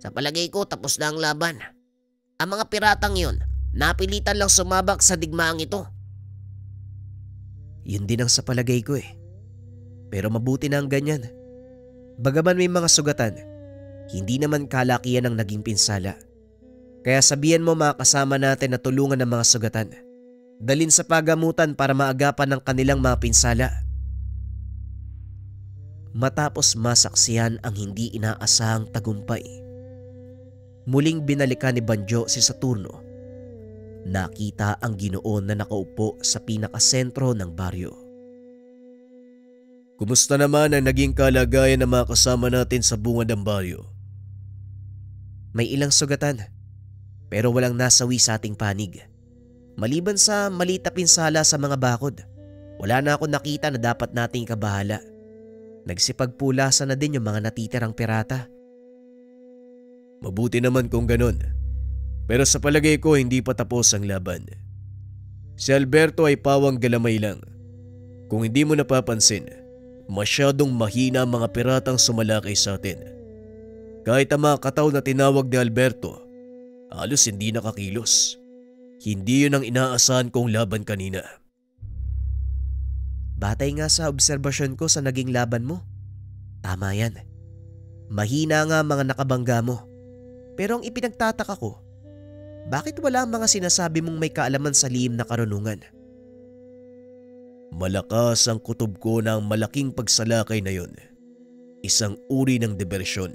Sa palagay ko tapos na ang laban. Ang mga piratang yon, napilitan lang sumabak sa digmaang ito. Yun din ang sa palagay ko eh. Pero mabuti na ang ganyan. Bagaman may mga sugatan, hindi naman kalakihan ang naging pinsala. Kaya sabihan mo mga kasama natin na tulungan ng mga sugatan. Dalin sa pagamutan para maagapan ng kanilang mga pinsala. Matapos masaksihan ang hindi inaasahang tagumpay, muling binalikan ni Banjo si Saturno. Nakita ang Ginoon na nakaupo sa pinakasentro ng baryo. Kumusta naman ang naging kalagayan ng mga kasama natin sa bungad ng baryo? May ilang sugatan, pero walang nasawi sa ating panig. Maliban sa maliit na pinsala sa mga bakod, wala na akong nakita na dapat nating kabahala. Nagsipagpulasan na din yung mga natitirang pirata. Mabuti naman kung ganon. Pero sa palagay ko hindi pa tapos ang laban. Si Alberto ay pawang galamay lang. Kung hindi mo napapansin, masyadong mahina ang mga piratang sumalakay sa atin. Kahit ang mga kataw na tinawag ni Alberto, halos hindi nakakilos. Hindi yun ang inaasahan kong laban kanina. Batay nga sa obserbasyon ko sa naging laban mo. Tama yan. Mahina nga mga nakabangga mo. Pero ang ipinagtataka ko, bakit wala ang mga sinasabi mong may kaalaman sa lihim na karunungan? Malakas ang kutob ko ng malaking pagsalakay na yun. Isang uri ng diversyon.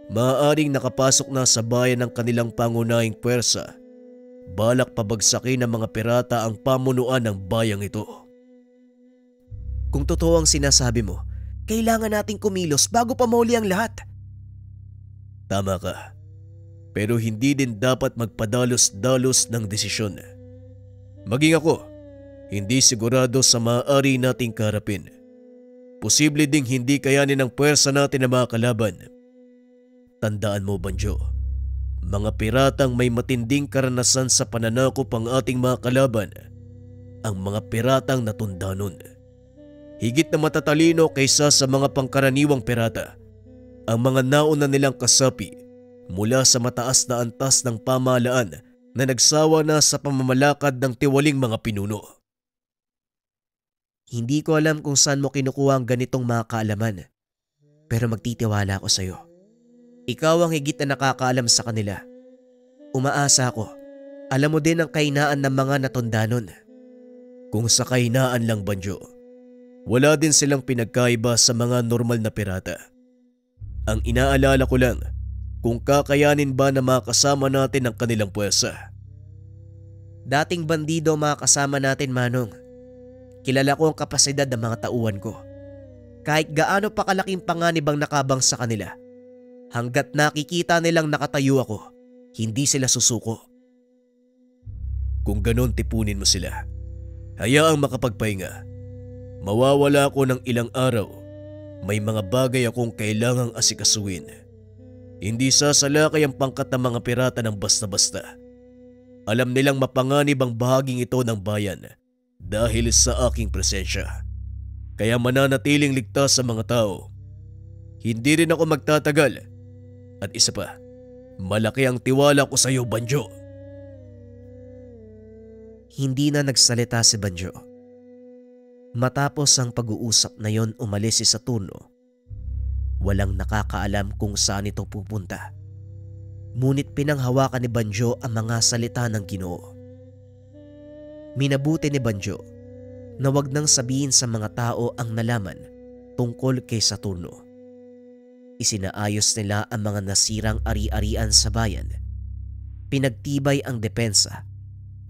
Maaaring nakapasok na sa bayan ng kanilang pangunahing puwersa. Balak pabagsakin ng mga pirata ang pamunuan ng bayang ito. Kung totoo ang sinasabi mo, kailangan nating kumilos bago pa mauli ang lahat. Tama ka. Pero hindi din dapat magpadalos-dalos ng desisyon. Maging ako, hindi sigurado sa maaari nating karapin. Posible ding hindi kayanin ng puwersa natin ang mga kalaban. Tandaan mo, Banjo, mga piratang may matinding karanasan sa pananakop ang ating mga kalaban. Ang mga piratang natunda nun. Higit na matatalino kaysa sa mga pangkaraniwang pirata. Ang mga nauna nilang kasapi mula sa mataas na antas ng pamahalaan na nagsawa na sa pamamalakad ng tiwaling mga pinuno. Hindi ko alam kung saan mo kinukuha ang ganitong mga kaalaman. Pero magtitiwala ako sa iyo. Ikaw ang higit na nakakaalam sa kanila. Umaasa ako, alam mo din ang kahinaan ng mga natunda nun. Kung sa kahinaan lang, Banjo, wala din silang pinagkaiba sa mga normal na pirata. Ang inaalala ko lang, kung kakayanin ba na makasama natin ang kanilang puwersa. Dating bandido mga kasama natin, Manong. Kilala ko ang kapasidad ng mga tauhan ko. Kahit gaano pa kalaking panganib ang nakabang sa kanila, hanggat nakikita nilang nakatayo ako, hindi sila susuko. Kung ganon, tipunin mo sila. Hayaang makapagpahinga. Mawawala ako ng ilang araw. May mga bagay akong kailangang asikasuin. Hindi sasalakay ang pangkat ng mga pirata ng basta-basta. Alam nilang mapanganib ang bahaging ito ng bayan dahil sa aking presensya. Kaya mananatiling ligtas sa mga tao. Hindi rin ako magtatagal. At isa pa, malaki ang tiwala ko sa iyo, Banjo. Hindi na nagsalita si Banjo. Matapos ang pag-uusap na yon, umalis si Saturno. Walang nakakaalam kung saan ito pupunta. Ngunit pinanghawakan ni Banjo ang mga salita ng Ginoo. Minabuti ni Banjo na wag nang sabihin sa mga tao ang nalaman tungkol kay Saturno. Isinaayos nila ang mga nasirang ari-arian sa bayan. Pinagtibay ang depensa,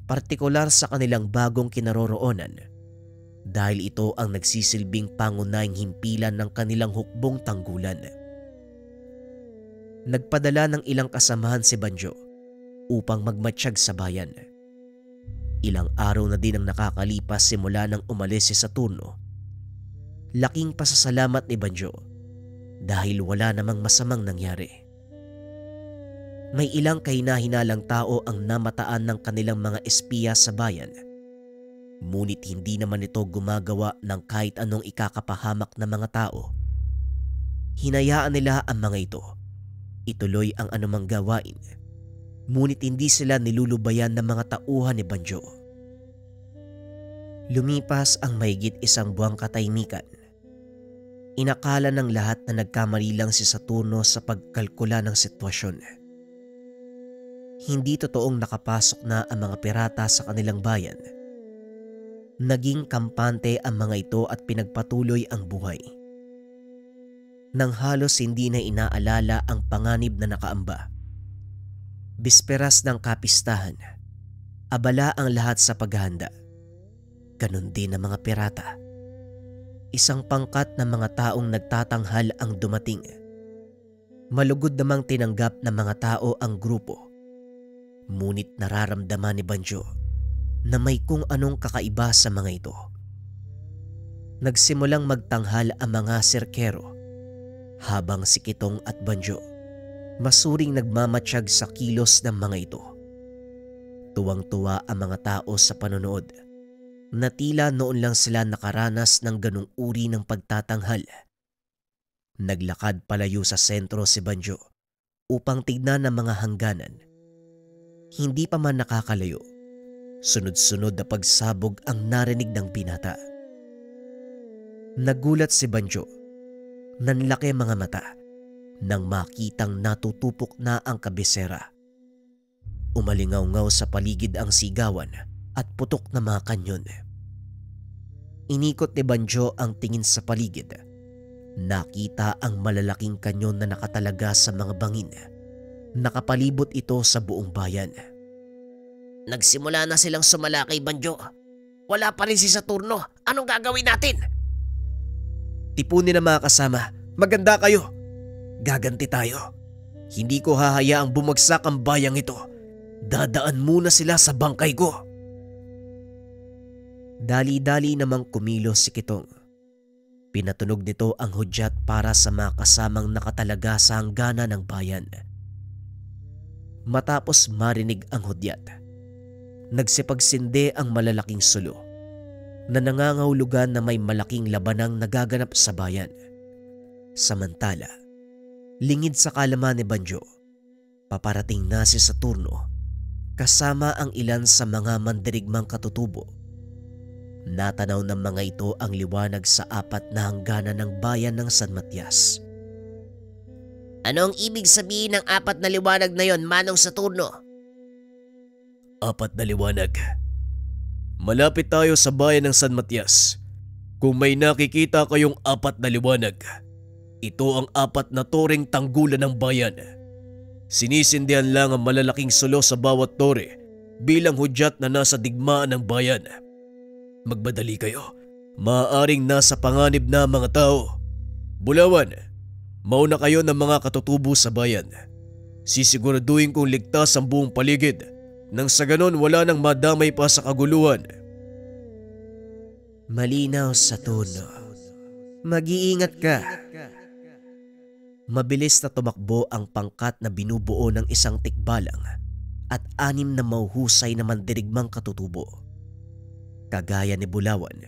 partikular sa kanilang bagong kinaroroonan, dahil ito ang nagsisilbing pangunahing himpilan ng kanilang hukbong tanggulan. Nagpadala ng ilang kasamahan si Banjo upang magmatsyag sa bayan. Ilang araw na din ang nakakalipas simula nang umalis si Saturno. Laking pasasalamat ni Banjo dahil wala namang masamang nangyari. May ilang kahina-hinalang tao ang namataan ng kanilang mga espiya sa bayan. Ngunit hindi naman ito gumagawa ng kahit anong ikakapahamak na mga tao. Hinayaan nila ang mga ito ituloy ang anumang gawain, ngunit hindi sila nilulubayan ng mga tauhan ni Banjo. Lumipas ang mahigit 1 buwang katahimikan. Inakala ng lahat na nagkamali lang si Saturno sa pagkalkula ng sitwasyon. Hindi totoong nakapasok na ang mga pirata sa kanilang bayan. Naging kampante ang mga ito at pinagpatuloy ang buhay. Nang halos hindi na inaalala ang panganib na nakaamba. Bisperas ng kapistahan, abala ang lahat sa paghahanda. Ganon din ang mga pirata. Isang pangkat ng mga taong nagtatanghal ang dumating. Malugod namang tinanggap ng mga tao ang grupo. Ngunit nararamdaman ni Banjo na may kung anong kakaiba sa mga ito. Nagsimulang magtanghal ang mga serkero, habang si Kitong at Banjo masuring nagmamatsyag sa kilos ng mga ito. Tuwang-tuwa ang mga tao sa panonood na tila noon lang sila nakaranas ng ganung uri ng pagtatanghal. Naglakad palayo sa sentro si Banjo upang tignan ang mga hangganan. Hindi pa man nakakalayo, sunod-sunod na pagsabog ang narinig ng binata. Nagulat si Banjo. Nanlaki mga mata nang makitang natutupok na ang kabisera. Umalingaw-ngaw sa paligid ang sigawan at putok na mga kanyon. Inikot ni Banjo ang tingin sa paligid. Nakita ang malalaking kanyon na nakatalaga sa mga bangin. Nakapalibot ito sa buong bayan. Nagsimula na silang sumala kay Banjo. Wala pa rin si Saturno. Anong gagawin natin? Tipunin na mga kasama. Maganda kayo. Gaganti tayo. Hindi ko hahayaang bumagsak ang bayang ito. Dadaan muna sila sa bangkay ko. Dali-dali namang kumilos si Kitong. Pinatunog nito ang hudyat para sa mga kasamang nakatalaga sa hangganan ng bayan. Matapos marinig ang hudyat, nagsipagsindi ang malalaking sulo na nangangahulugan na may malaking labanang nagaganap sa bayan. Samantala, lingid sa kalaman ni Banjo, paparating na si Saturno kasama ang ilan sa mga mandirigmang katutubo. Natanaw ng mga ito ang liwanag sa 4 na hangganan ng bayan ng San Matias. Ano ang ibig sabihin ng 4 na liwanag na yon, Manong Saturno? 4 na liwanag. Malapit tayo sa bayan ng San Matias. Kung may nakikita kayong 4 na liwanag, ito ang 4 na toreng tanggulan ng bayan. Sinisindihan lang ang malalaking sulo sa bawat tore bilang hudyat na nasa digmaan ng bayan. Magbadali kayo. Maaaring nasa panganib na mga tao. Bulawan, mauna kayo ng mga katutubo sa bayan. Sisiguraduhin kong ligtas ang buong paligid nang sa ganon wala nang madamay pa sa kaguluhan. Malinaw, Saturno. Mag-iingat ka. Mabilis na tumakbo ang pangkat na binubuo ng isang tikbalang at 6 na mahuhusay na mandirigmang katutubo. Kagaya ni Bulawan,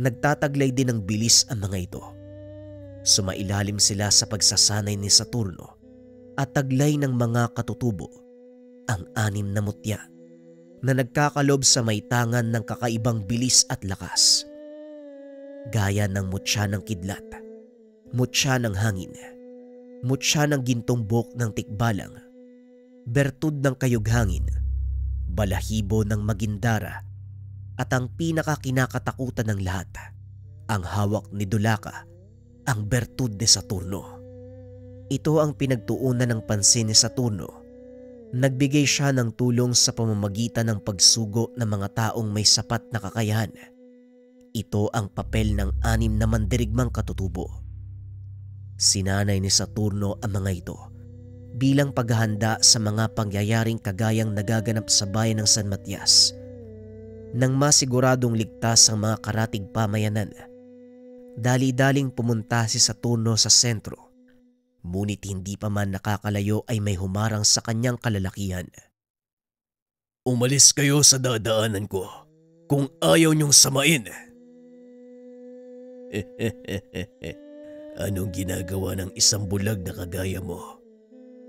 nagtataglay din ng bilis ang mga ito. Sumailalim sila sa pagsasanay ni Saturno at taglay ng mga katutubo ang 6 na mutya na nagkakalob sa may tangan ng kakaibang bilis at lakas. Gaya ng mutya ng kidlat, mutya ng hangin, mutya ng gintong buhok ng tikbalang, bertud ng kayughangin, balahibo ng magindara, at ang pinakakinakatakutan ng lahat, ang hawak ni Dulaka, ang bertud ni Saturno. Ito ang pinagtuunan ng pansin ni Saturno. Nagbigay siya ng tulong sa pamamagitan ng pagsugo ng mga taong may sapat na kakayahan. Ito ang papel ng 6 na mandirigmang katutubo. Sinanay ni Saturno ang mga ito bilang paghahanda sa mga pangyayaring kagayang nagaganap sa bayan ng San Matias. Nang masiguradong ligtas ang mga karatig pamayanan, Dali-daling pumunta si Saturno sa sentro. Ngunit hindi pa man nakakalayo ay may humarang sa kanyang kalalakihan. Umalis kayo sa dadaanan ko kung ayaw niyong samain. Anong ginagawa ng isang bulag na kagaya mo?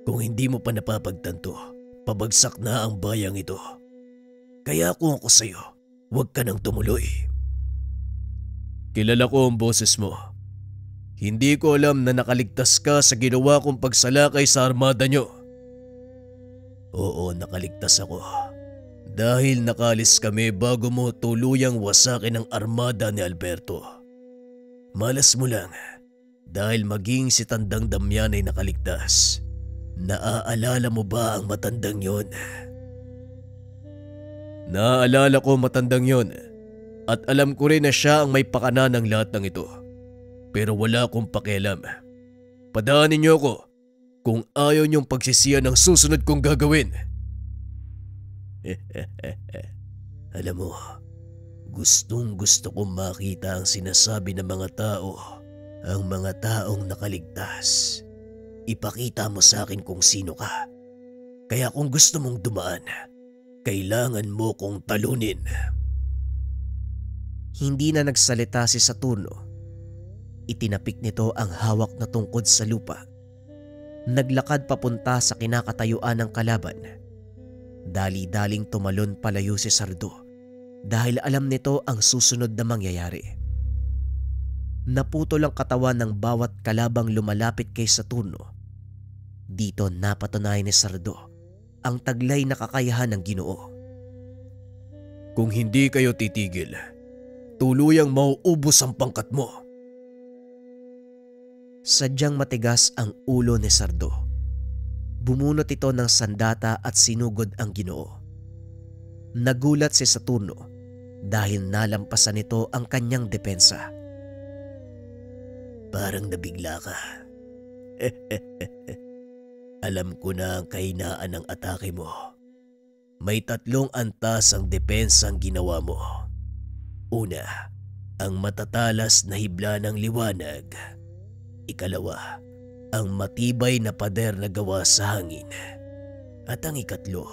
Kung hindi mo pa napapagtanto, pabagsak na ang bayang ito. Kaya kung ako sa'yo, huwag ka nang tumuloy. Kilala ko ang boses mo. Hindi ko alam na nakaligtas ka sa ginawa kong pagsalakay sa armada nyo. Oo, nakaligtas ako. Dahil nakalis kami bago mo tuluyang wasakin ang armada ni Alberto. Malas mo lang dahil maging si Tandang Damian ay nakaligtas. Naaalala mo ba ang matandang yon? Naaalala ko matandang yon at alam ko rin na siya ang may pakana ng lahat ng ito. Pero wala akong pakialam. Padaanin niyo ako kung ayaw niyong pagsisiyan ng susunod kong gagawin. Alam mo, gustong gusto kong makita ang sinasabi ng mga tao, ang mga taong nakaligtas. Ipakita mo sa akin kung sino ka. Kaya kung gusto mong dumaan, kailangan mo kong talunin. Hindi na nagsalita si Saturno. Itinapik nito ang hawak na tungkod sa lupa. Naglakad papunta sa kinakatayuan ng kalaban. Dali-daling tumalon palayo si Sardo dahil alam nito ang susunod na mangyayari. Naputol ang katawan ng bawat kalabang lumalapit kay Saturno. Dito napatunayan ni Sardo ang taglay na kakayahan ng Ginoo. Kung hindi kayo titigil, tuluyang mauubos ang pangkat mo. Sadyang matigas ang ulo ni Sardo. Bumunot ito ng sandata at sinugod ang Ginoo. Nagulat si Saturno dahil nalampasan nito ang kanyang depensa. Parang nabigla ka. Alam ko na ang kahinaan ng atake mo. May 3 antas ang depensang ginawa mo. Una, ang matatalas na hibla ng liwanag. Ikalawa, ang matibay na pader na gawa sa hangin. At ang ikatlo,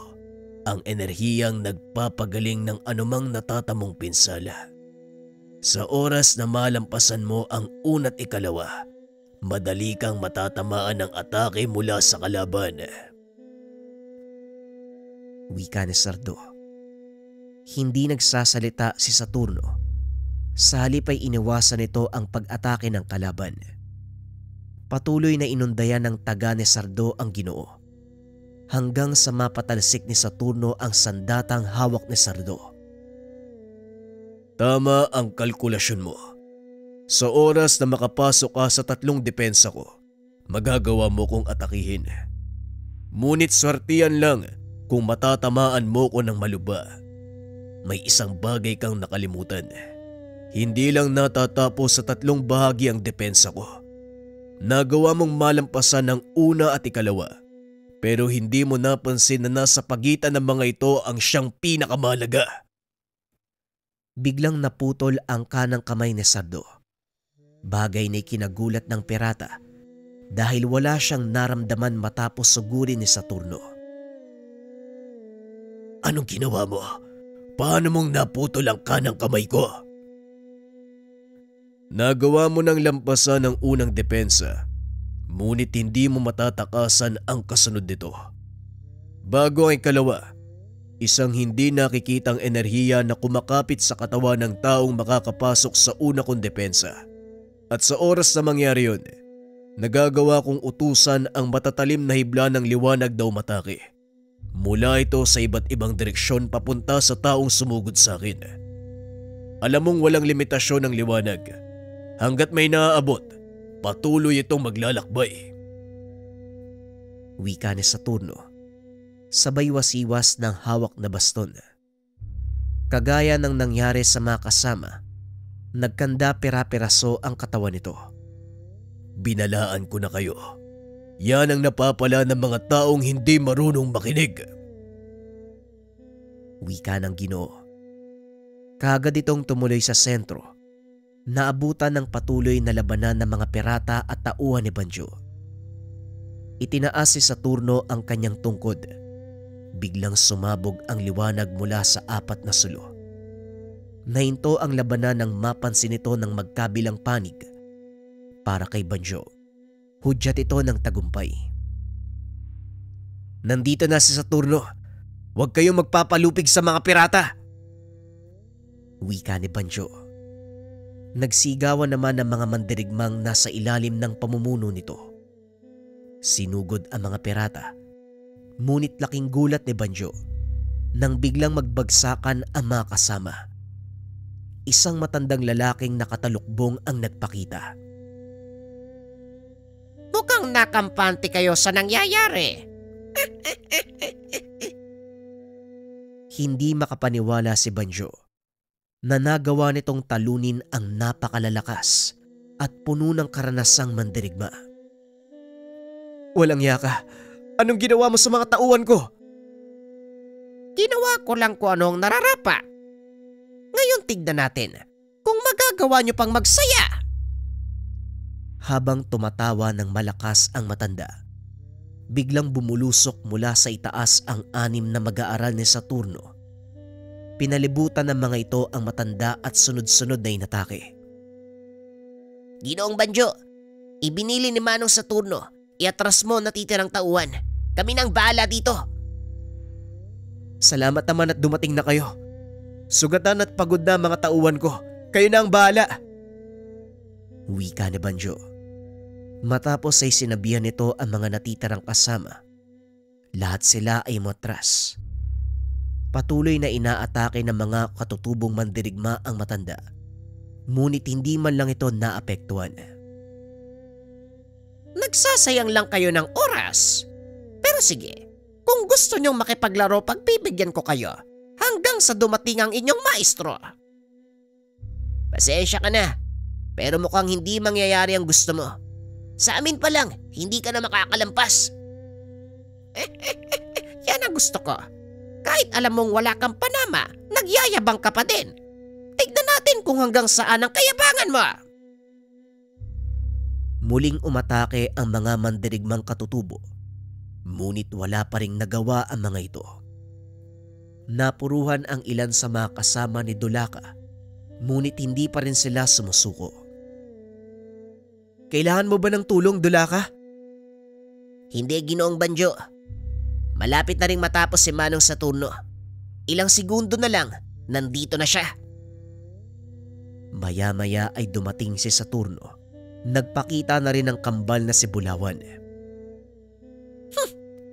ang enerhiyang nagpapagaling ng anumang natatamong pinsala. Sa oras na malampasan mo ang una't ikalawa, madali kang matatamaan ng atake mula sa kalaban. Wika ni Sardo. Hindi nagsasalita si Saturno. Sa halip ay iniwasan nito ang pag-atake ng kalaban. Patuloy na inundayan ng taga ni Sardo ang Ginoo hanggang sa mapatalsik ni Saturno ang sandatang hawak ni Sardo. Tama ang kalkulasyon mo. Sa oras na makapasok ka sa 3 depensa ko, magagawa mo kong atakihin. Ngunit swertiyan lang kung matatamaan mo ko ng maluba. May isang bagay kang nakalimutan. Hindi lang natatapos sa 3 bahagi ang depensa ko. Nagawa mong malampasan ng una at ikalawa, pero hindi mo napansin na nasa pagitan ng mga ito ang siyang pinakamahalaga. Biglang naputol ang kanang kamay ni Sardo. Bagay na kinagulat ng pirata dahil wala siyang naramdaman matapos sugurin ni Saturno. Anong ginawa mo? Paano mong naputol ang kanang kamay ko? Nagawa mo ng lampasan ang unang depensa, ngunit hindi mo matatakasan ang kasunod nito. Bago ang ikalawa, isang hindi nakikitang enerhiya na kumakapit sa katawan ng taong makakapasok sa una kong depensa. At sa oras na mangyari yun, nagagawa kong utusan ang matatalim na hibla ng liwanag na umatake. Mula ito sa iba't ibang direksyon papunta sa taong sumugod sa akin. Alam mong walang limitasyon ng liwanag. Hanggat may naaabot, patuloy itong maglalakbay. Wika ni Saturno, sabay wasiwas ng hawak na baston. Kagaya ng nangyari sa mga kasama, nagkanda pera-peraso ang katawan nito. Binalaan ko na kayo. Yan ang napapala ng mga taong hindi marunong makinig. Wika ng Ginoo. Kaagad itong tumuloy sa sentro. Naabutan ng patuloy na labanan ng mga pirata at tauhan ni Banjo. Itinaas si Saturno ang kanyang tungkod. Biglang sumabog ang liwanag mula sa 4 na sulo. Nahinto ang labanan nang mapansin ito ng magkabilang panig. Para kay Banjo, hudyat ito ng tagumpay. Nandito na si Saturno. Huwag kayong magpapalupig sa mga pirata. Wika ni Banjo. Nagsigawan naman ang mga mandirigmang nasa ilalim ng pamumuno nito. Sinugod ang mga pirata. Ngunit laking gulat ni Banjo nang biglang magbagsakan ang mga kasama. Isang matandang lalaking nakatalukbong ang nagpakita. Mukhang nakampante kayo sa nangyayari. Hindi makapaniwala si Banjo na nagawa nitong talunin ang napakalalakas at puno ng karanasang mandirigma. Walang yaka. Anong ginawa mo sa mga tauhan ko? Ginawa ko lang kung anong nararapa. Ngayon tignan natin kung magagawa niyo pang magsaya. Habang tumatawa ng malakas ang matanda, biglang bumulusok mula sa itaas ang 6 na mag-aaral ni Saturno. Pinalibutan ng mga ito ang matanda at sunod-sunod na inatake. Ginoong Banjo, ibinili ni Manong Saturno, iatras mo natitirang tauhan. Kami nang bahala dito. Salamat naman at dumating na kayo. Sugatan at pagod na mga tauhan ko. Kayo na ang bahala. Wika ni Banjo. Matapos ay sinabihan nito ang mga natitirang kasama. Lahat sila ay matras. Patuloy na inaatake ng mga katutubong mandirigma ang matanda. Ngunit hindi man lang ito naapektuhan. Nagsasayang lang kayo ng oras. Pero sige, kung gusto nyong makipaglaro, pagbibigyan ko kayo hanggang sa dumating ang inyong maestro. Pasensya ka na, pero mukhang hindi mangyayari ang gusto mo. Sa amin pa lang, hindi ka na makakalampas. Yan ang gusto ko. Kahit alam mong wala kang panama, nagyayabang ka pa din. Tignan natin kung hanggang saan ang kayabangan mo. Muling umatake ang mga mandirigmang katutubo. Ngunit wala pa ring nagawa ang mga ito. Napuruhan ang ilan sa mga kasama ni Dulaka, ngunit hindi pa rin sila sumusuko. Kailangan mo ba ng tulong, Dulaka? Hindi, Ginoong Banjo. Malapit na ring matapos si Manong Saturno. Ilang segundo na lang, nandito na siya. Maya-maya ay dumating si Saturno. Nagpakita na rin ang kambal na si Bulawan.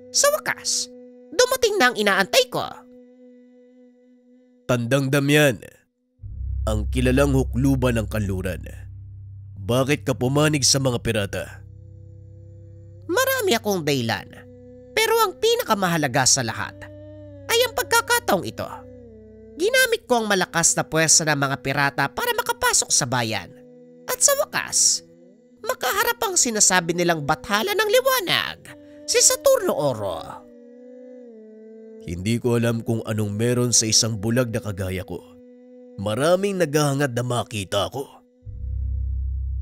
Sa wakas, dumating na ang inaantay ko. Tandang Damian, ang kilalang hukluban ng kanluran. Bakit ka pumanig sa mga pirata? Marami akong dahilan. Pero ang pinakamahalaga sa lahat ay ang pagkakataong ito. Ginamit ko ang malakas na puwersa ng mga pirata para makapasok sa bayan. At sa wakas, makaharap ang sinasabi nilang bathala ng liwanag, si Saturno Oro. Hindi ko alam kung anong meron sa isang bulag na kagaya ko. Maraming naghahangad na makita ko.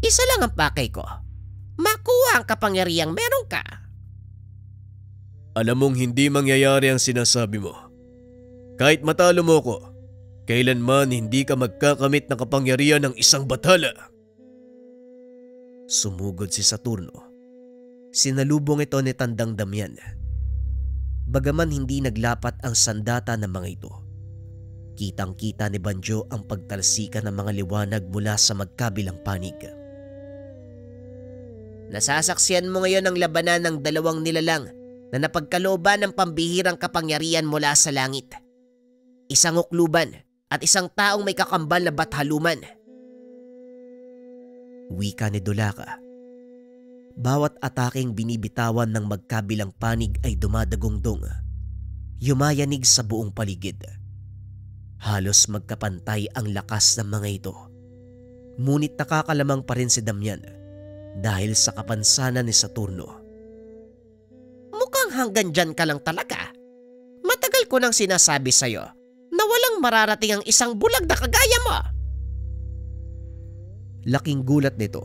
Isa lang ang pakay ko. Makuha ang kapangyarihang meron ka. Alam mong hindi mangyayari ang sinasabi mo. Kahit matalo mo ko, kailanman hindi ka magkakamit ng kapangyarihan ng isang bathala. Sumugod si Saturno. Sinalubong ito ni Tandang Damian. Bagaman hindi naglapat ang sandata ng mga ito, kitang-kita ni Banjo ang pagtalsikan ng mga liwanag mula sa magkabilang panig. Nasasaksiyan mo ngayon ang labanan ng dalawang nilalang na napagkalooban ng pambihirang kapangyarihan mula sa langit. Isang hukluban at isang taong may kakambal na bathaluman. Wika ni Dulaka. Bawat ataking binibitawan ng magkabilang panig ay dumadagongdong. Yumayanig sa buong paligid. Halos magkapantay ang lakas ng mga ito. Ngunit nakakalamang pa rin si Damian dahil sa kapansanan ni Saturno. Mukhang hanggang dyan ka lang talaga. Matagal ko nang sinasabi sa'yo na walang mararating ang isang bulag na kagaya mo. Laking gulat nito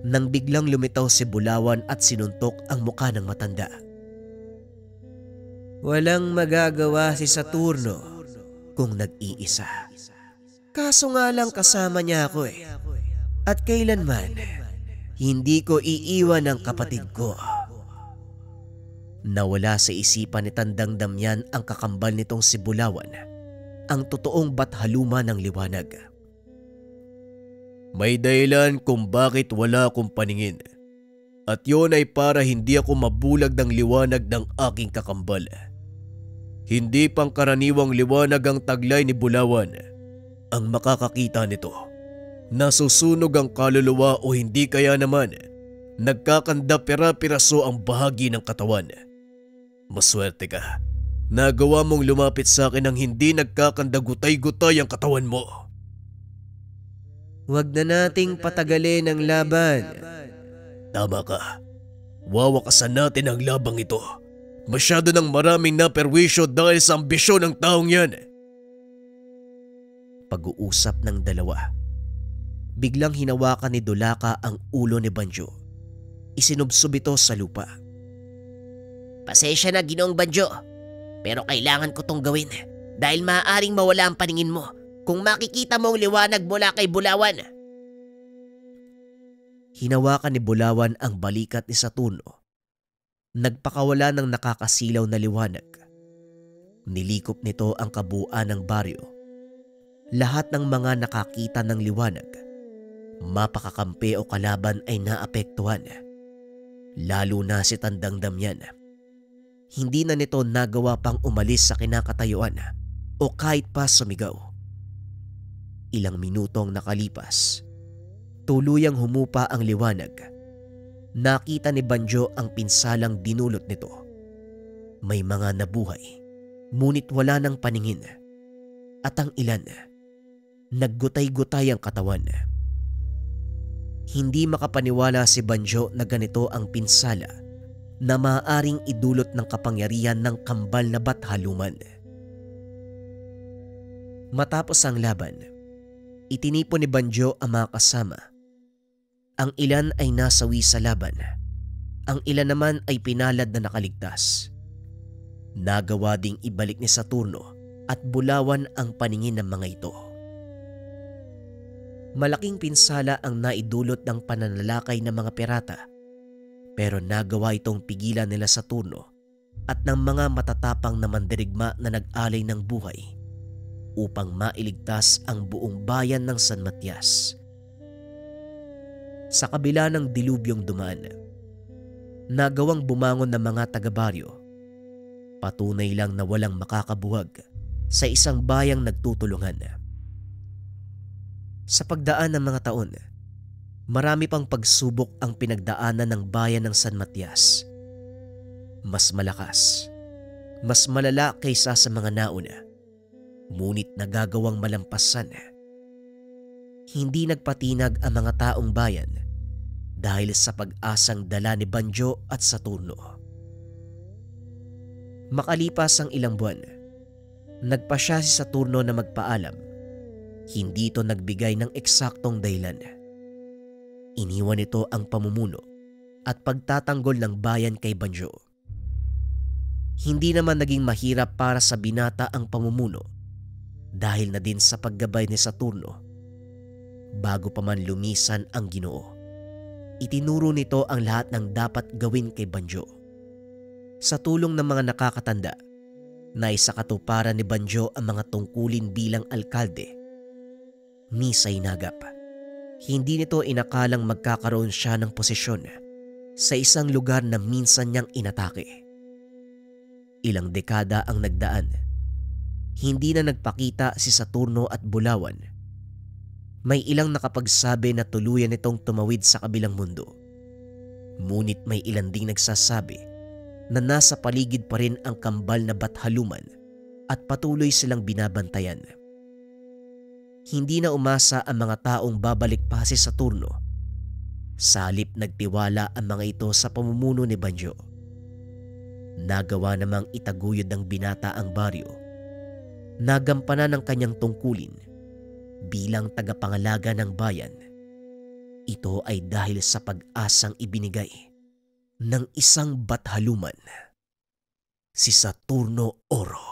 nang biglang lumitaw si Bulawan at sinuntok ang mukha ng matanda. Walang magagawa si Saturno kung nag-iisa. Kaso nga lang kasama niya ako eh. At kailanman, hindi ko iiwan ang kapatid ko. Nawala sa isipan ni Tandang Damian ang kakambal nitong si Bulawan, ang totoong bathaluma ng liwanag. May dahilan kung bakit wala akong paningin. At yun ay para hindi ako mabulag ng liwanag ng aking kakambal. Hindi pangkaraniwang liwanag ang taglay ni Bulawan. Ang makakakita nito, nasusunog ang kaluluwa o hindi kaya naman nagkakanda pira-piraso ang bahagi ng katawan. Maswerte ka. Nagawa mong lumapit sa akin nang hindi nagkakanda gutay-gutay ang katawan mo. Huwag na nating patagalin ang laban. Tama ka. Wawakasan natin ang labang ito. Masyado ng maraming naperwisyo dahil sa ambisyon ng taong yan. Pag-uusap ng dalawa. Biglang hinawakan ni Dulaka ang ulo ni Banjo. Isinubsob ito sa lupa. Pasensya na, Ginoong Banjo. Pero kailangan ko tong gawin dahil maaaring mawala ang paningin mo kung makikita mo ang liwanag mula kay Bulawan. Hinawakan ni Bulawan ang balikat ni Saturno. Nagpakawala ng nakakasilaw na liwanag. Nilikop nito ang kabuuan ng baryo. Lahat ng mga nakakita ng liwanag, mapakakampi o kalaban ay naapektuhan. Lalo na si Tandang Damian. Hindi na nito nagawa pang umalis sa kinakatayuan o kahit pa sumigaw. Ilang minutong nakalipas, tuluyang humupa ang liwanag. Nakita ni Banjo ang pinsalang dinulot nito. May mga nabuhay, ngunit wala ng paningin. At ang ilan, naggutay-gutay ang katawan. Hindi makapaniwala si Banjo na ganito ang pinsala na maaaring idulot ng kapangyarihan ng kambal na bathaluman. Matapos ang laban, itinipon ni Banjo ang mga kasama. Ang ilan ay nasawi sa laban. Ang ilan naman ay pinalad na nakaligtas. Nagawa ding ibalik ni Saturno at Bulawan ang paningin ng mga ito. Malaking pinsala ang naidulot ng pananalakay ng mga pirata, pero nagawa itong pigilan nila Saturno at ng mga matatapang na mandirigma na nag-alay ng buhay upang mailigtas ang buong bayan ng San Matias. Sa kabila ng dilubyong dumaan, nagawang bumangon ng mga taga-baryo. Patunay lang na walang makakabuwag sa isang bayang nagtutulungan. Sa pagdaan ng mga taon, marami pang pagsubok ang pinagdaanan ng bayan ng San Matias. Mas malakas, mas malala kaysa sa mga nauna, ngunit nagagawang malampasan. Hindi nagpatinag ang mga taong bayan dahil sa pag-asang dala ni Banjo at Saturno. Makalipas ang ilang buwan, nagpasya si Saturno na magpaalam. Hindi ito nagbigay ng eksaktong dahilan. Iniwan nito ang pamumuno at pagtatanggol ng bayan kay Banjo. Hindi naman naging mahirap para sa binata ang pamumuno dahil na din sa paggabay ni Saturno. Bago pa man lumisan ang Ginoo, itinuro nito ang lahat ng dapat gawin kay Banjo. Sa tulong ng mga nakakatanda, naisakatuparan ni Banjo ang mga tungkulin bilang alkalde. Misay nagap, hindi nito inakalang magkakaroon siya ng posisyon sa isang lugar na minsan niyang inatake. Ilang dekada ang nagdaan, hindi na nagpakita si Saturno at Bulawan. May ilang nakapagsabi na tuluyan nitong tumawid sa kabilang mundo. Ngunit may ilan ding nagsasabi na nasa paligid pa rin ang kambal na bathaluman at patuloy silang binabantayan. Hindi na umasa ang mga taong babalik pa si Saturno. Salip nagtiwala ang mga ito sa pamumuno ni Banjo. Nagawa namang itaguyod ng binata ang baryo. Nagampanan ng kanyang tungkulin bilang tagapangalaga ng bayan ito ay dahil sa pag-asang ibinigay ng isang bathaluman, si Saturno Oro.